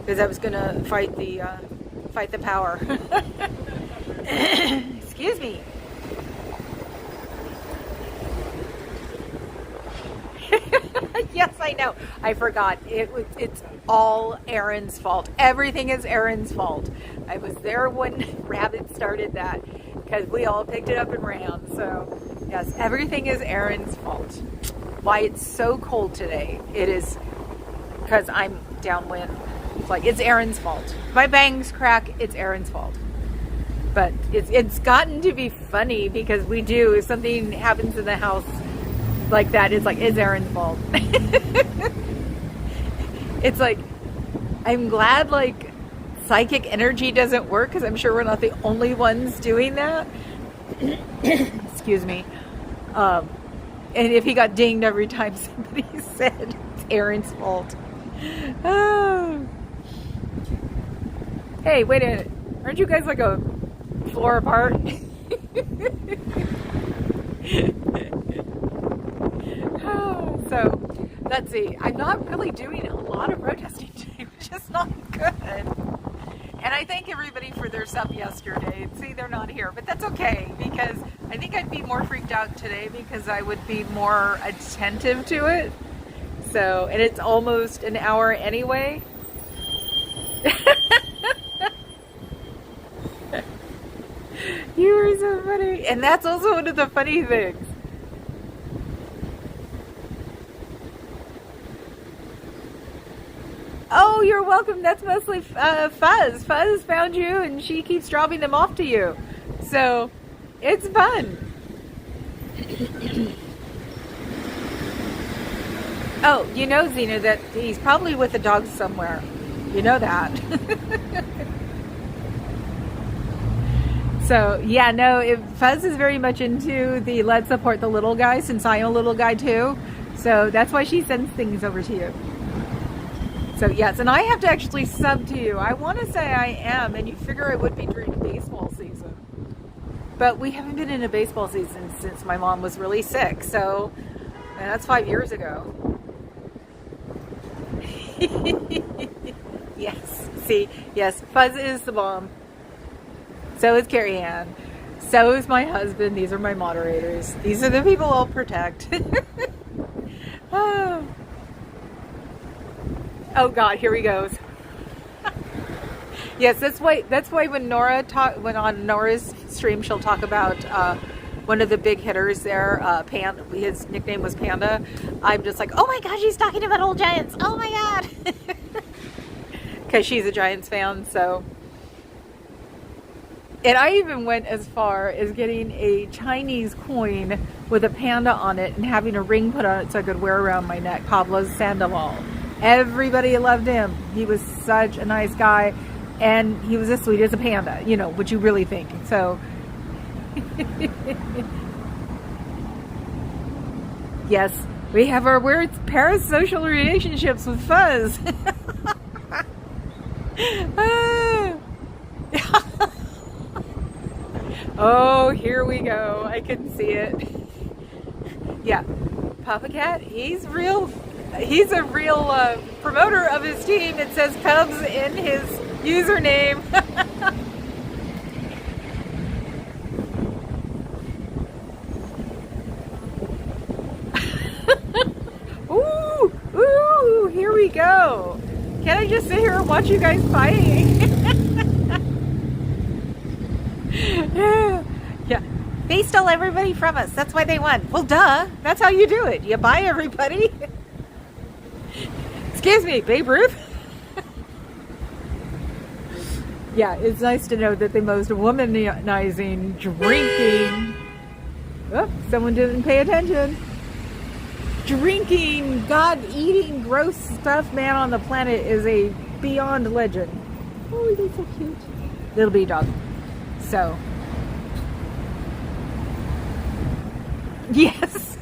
because I was gonna fight the power. Excuse me. Yes, I know. I forgot. It's all Aaron's fault. Everything is Aaron's fault. I was there when Rabbit started that because we all picked it up and ran. So, yes, everything is Aaron's fault. Why it's so cold today, it is because I'm downwind. It's Aaron's fault. If my bangs crack, it's Aaron's fault. But it's gotten to be funny because we do, if something happens in the house like that, it's Aaron's fault. It's like, I'm glad psychic energy doesn't work because I'm sure we're not the only ones doing that. Excuse me. And if he got dinged every time somebody said it's Aaron's fault. Oh. Hey, wait a minute. Aren't you guys a floor apart? So, let's see. I'm not really doing a lot of protesting today, which is not good. And I thank everybody for their sub yesterday. See, they're not here, but that's okay because I think I'd be more freaked out today because I would be more attentive to it. So, and it's almost an hour anyway. You are so funny. And that's also one of the funny things. Oh, you're welcome. That's mostly Fuzz. Fuzz found you, and she keeps dropping them off to you. So, it's fun. Oh, you know, Xena, that he's probably with the dogs somewhere. You know that. So, yeah, no, Fuzz is very much into the let's support the little guy, since I am a little guy too. So that's why she sends things over to you. So, yes, and I have to actually sub to you. I want to say I am, and you figure I would be during baseball season. But we haven't been in a baseball season since my mom was really sick. So, and that's 5 years ago. Yes, see, yes, Fuzz is the bomb. So is Carrie Ann. So is my husband. These are my moderators. These are the people I'll protect. Oh. Oh God, here he goes. Yes, that's why when Nora when on Nora's stream, she'll talk about one of the big hitters there, Panda. His nickname was Panda. I'm just like, oh my God, she's talking about old Giants. Oh my God. Because she's a Giants fan, so. And I even went as far as getting a Chinese coin with a panda on it and having a ring put on it so I could wear around my neck. Pablo Sandoval. Everybody loved him. He was such a nice guy. And he was as sweet as a panda. You know, what you really think. So, yes, we have our weird parasocial relationships with Fuzz. Oh, here we go. I can see it. Yeah, Papa Cat, he's a real promoter of his team. It says Cubs in his username. Ooh, here we go. Can I just sit here and watch you guys fighting? Yeah. They stole everybody from us. That's why they won. Well, duh. That's how you do it. You buy everybody. Excuse me, Babe Ruth. Yeah, it's nice to know that the most womanizing, drinking... Oh, someone didn't pay attention. Drinking, God-eating, gross stuff man on the planet is a beyond legend. Oh, they're so cute. Little bee dog. So... Yes.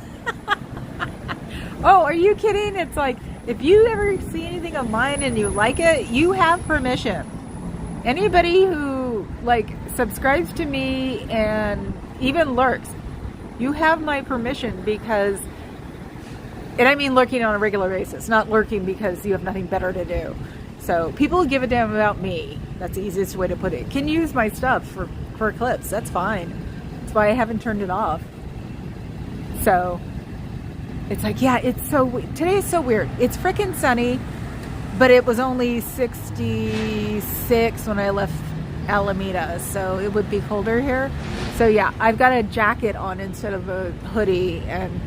Oh, are you kidding? It's like, if you ever see anything of mine and you like it, you have permission. Anybody who, like, subscribes to me and even lurks, you have my permission because, and I mean lurking on a regular basis, not lurking because you have nothing better to do. So, people who give a damn about me, that's the easiest way to put it, can use my stuff for clips. That's fine. That's why I haven't turned it off. So, it's like, yeah, today is so weird. It's freaking sunny, but it was only 66 when I left Alameda, so it would be colder here. So yeah, I've got a jacket on instead of a hoodie, and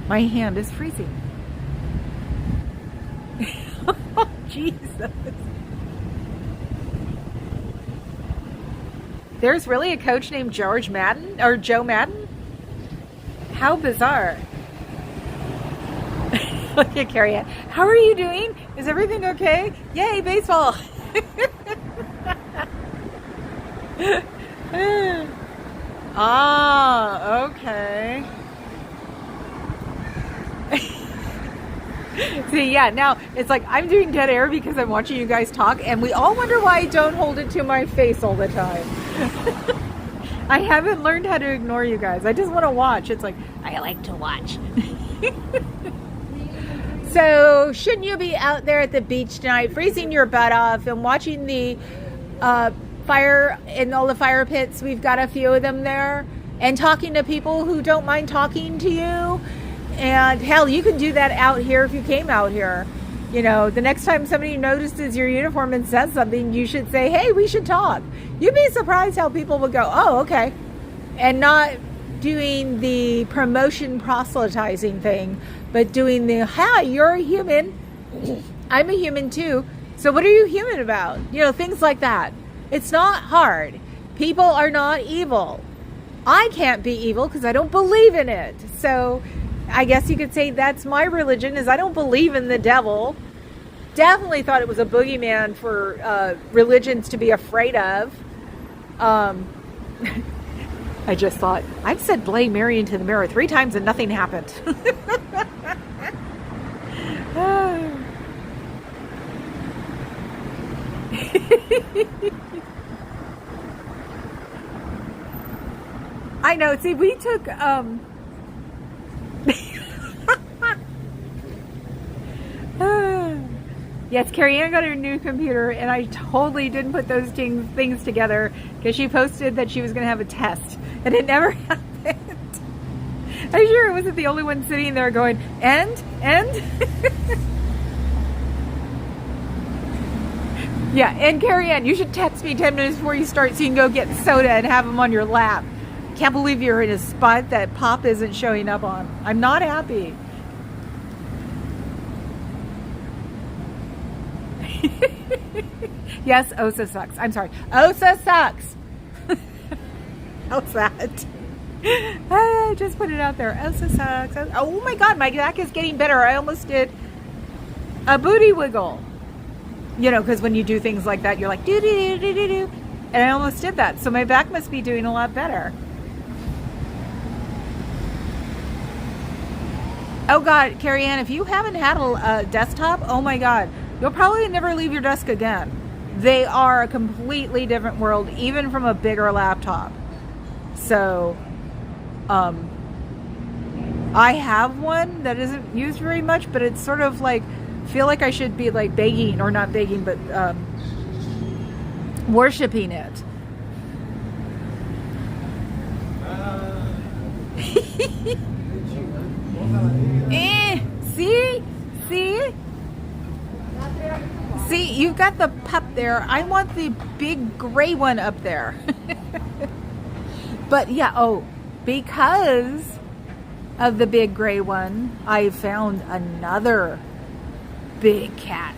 my hand is freezing. Oh, Jesus. There's really a coach named George Madden, or Joe Madden? How bizarre. Look at Carrie Ann. How are you doing? Is everything okay? Yay, baseball. Ah, okay. See, yeah, now it's like I'm doing dead air because I'm watching you guys talk, and we all wonder why I don't hold it to my face all the time. I haven't learned how to ignore you guys. I just want to watch. It's like, I like to watch. So, shouldn't you be out there at the beach tonight, freezing your butt off and watching the fire in all the fire pits? We've got a few of them there. And talking to people who don't mind talking to you. And hell, you could do that out here if you came out here. You know, the next time somebody notices your uniform and says something, you should say, hey, we should talk. You'd be surprised how people would go, oh, okay. And not doing the promotion proselytizing thing, but doing the, hi, you're a human. I'm a human too. So what are you human about? You know, things like that. It's not hard. People are not evil. I can't be evil because I don't believe in it. So I guess you could say that's my religion, is I don't believe in the devil. Definitely thought it was a boogeyman for religions to be afraid of. I just thought, I've said Bloody Mary into the mirror 3 times and nothing happened. I know. See, we took yes, Carrie Ann got her new computer, and I totally didn't put those things together because she posted that she was going to have a test, and it never happened. I'm sure it wasn't the only one sitting there going, and? Yeah, and Carrie Ann, you should text me 10 minutes before you start so you can go get soda and have them on your lap. Can't believe you're in a spot that Pop isn't showing up on. I'm not happy. Yes, OSA sucks. I'm sorry. OSA sucks. How's that? I just put it out there. OSA sucks. Oh my God, my back is getting better. I almost did a booty wiggle. You know, because when you do things like that, you're like, do, do, do, do, do, do. And I almost did that. So my back must be doing a lot better. Oh God, Carrie Ann, if you haven't had a desktop, oh my God, you'll probably never leave your desk again. They are a completely different world, even from a bigger laptop. So, I have one that isn't used very much, but it's sort of like, feel like I should be like begging, or not begging, but worshiping it. See, you've got the pup there. I want the big gray one up there. But yeah, because of the big gray one, I found another big cat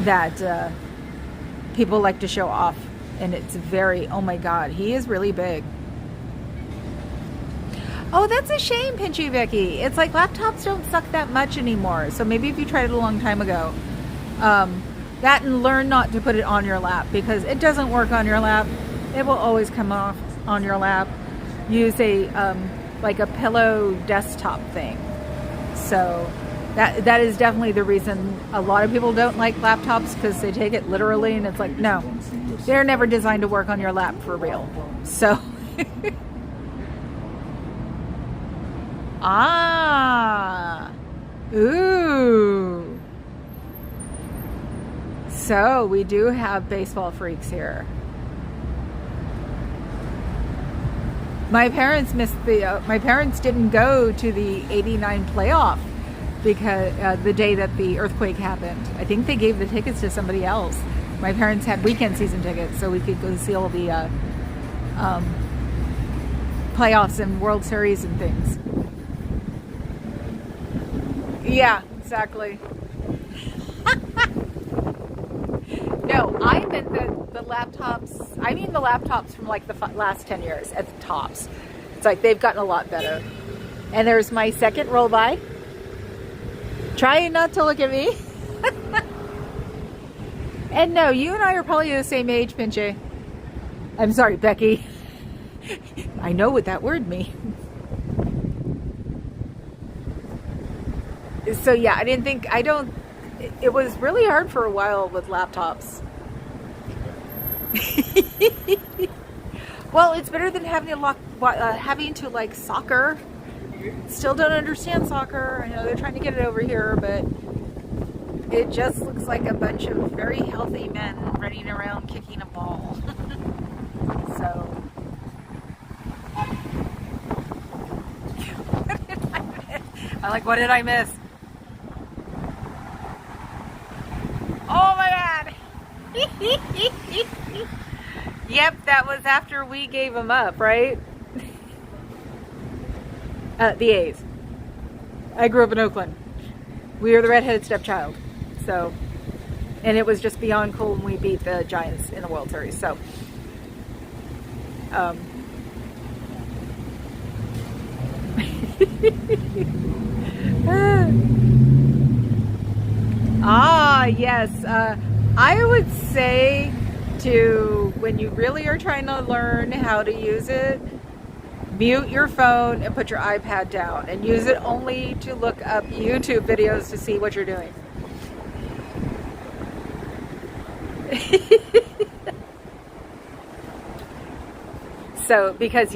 that people like to show off, and it's very, oh my God, he is really big. Oh, that's a shame, Pinchy Vicky. It's like laptops don't suck that much anymore. So maybe if you tried it a long time ago, that, and learn not to put it on your lap, because it doesn't work on your lap. It will always come off on your lap. Use a like a pillow desktop thing. So that is definitely the reason a lot of people don't like laptops, because they take it literally, and it's like, no, they're never designed to work on your lap for real. So ooh. So we do have baseball freaks here. My parents missed my parents didn't go to the '89 playoff because the day that the earthquake happened. I think they gave the tickets to somebody else. My parents had weekend season tickets, so we could go see all the playoffs and World Series and things. Yeah, exactly. No, I meant the laptops. I mean the laptops from like the last 10 years at the tops. It's like they've gotten a lot better. And there's my second roll by. Trying not to look at me. And no, you and I are probably the same age, Pinchy. I'm sorry, Becky. I know what that word means. So yeah, it was really hard for a while with laptops. Well, it's better than having to like soccer. Still don't understand soccer. I know they're trying to get it over here, but it just looks like a bunch of very healthy men running around kicking a ball. So I'm like, what did I miss? Oh my God! Yep, that was after we gave them up, right? The A's. I grew up in Oakland. We were the redheaded stepchild. So, And it was just beyond cool when we beat the Giants in the World Series. So, yes. I would say to, when you really are trying to learn how to use it, mute your phone and put your iPad down and use it only to look up YouTube videos to see what you're doing. So, because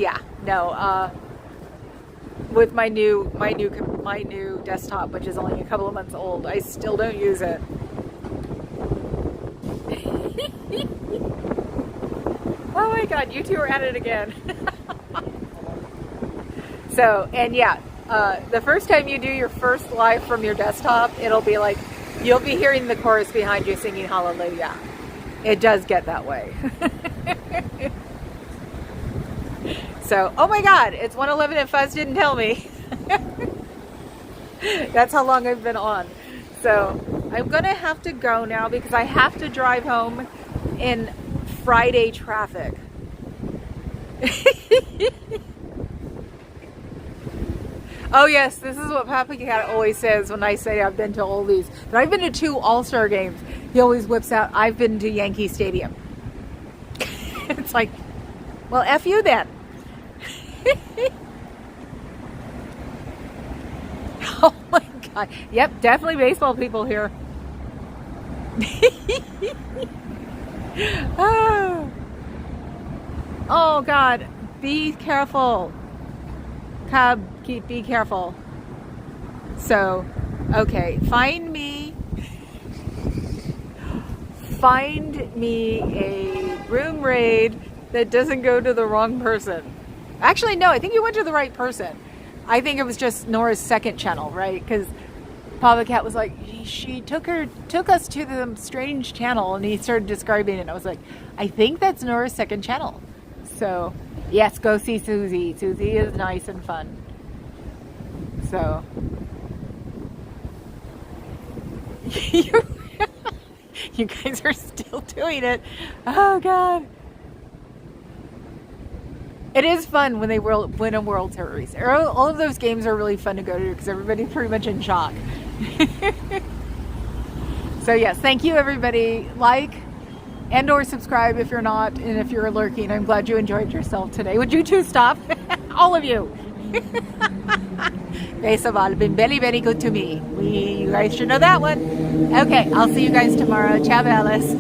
with my new desktop, which is only a couple of months old, I still don't use it. Oh my God, you two are at it again. So, and the first time you do your first live from your desktop, it'll be like, you'll be hearing the chorus behind you singing hallelujah. It does get that way. So, oh my God, it's 1:11 and Fuzz didn't tell me. That's how long I've been on. So, I'm going to have to go now because I have to drive home in Friday traffic. Oh yes, this is what Papa Cat always says when I say I've been to all these. But I've been to 2 All-Star games. He always whips out, I've been to Yankee Stadium. It's like, well, F you then. Oh my God. Yep, definitely baseball people here. Oh God, be careful. Cub, be careful. So, okay, find me a room raid that doesn't go to the wrong person. Actually, no, I think you went to the right person. I think it was just Nora's second channel, right? Because Papa Cat was like, she took us to the strange channel, and he started describing it. I was like, I think that's Nora's second channel. So, yes, go see Susie. Susie is nice and fun. So, you guys are still doing it. Oh God. It is fun when they win a World Series. All of those games are really fun to go to because everybody's pretty much in shock. So yes, thank you everybody. Like and or subscribe if you're not, and if you're lurking, I'm glad you enjoyed yourself today. Would you two stop? All of you. Guys have all been very, very good to me. You guys should know that one. Okay, I'll see you guys tomorrow. Ciao, Alice.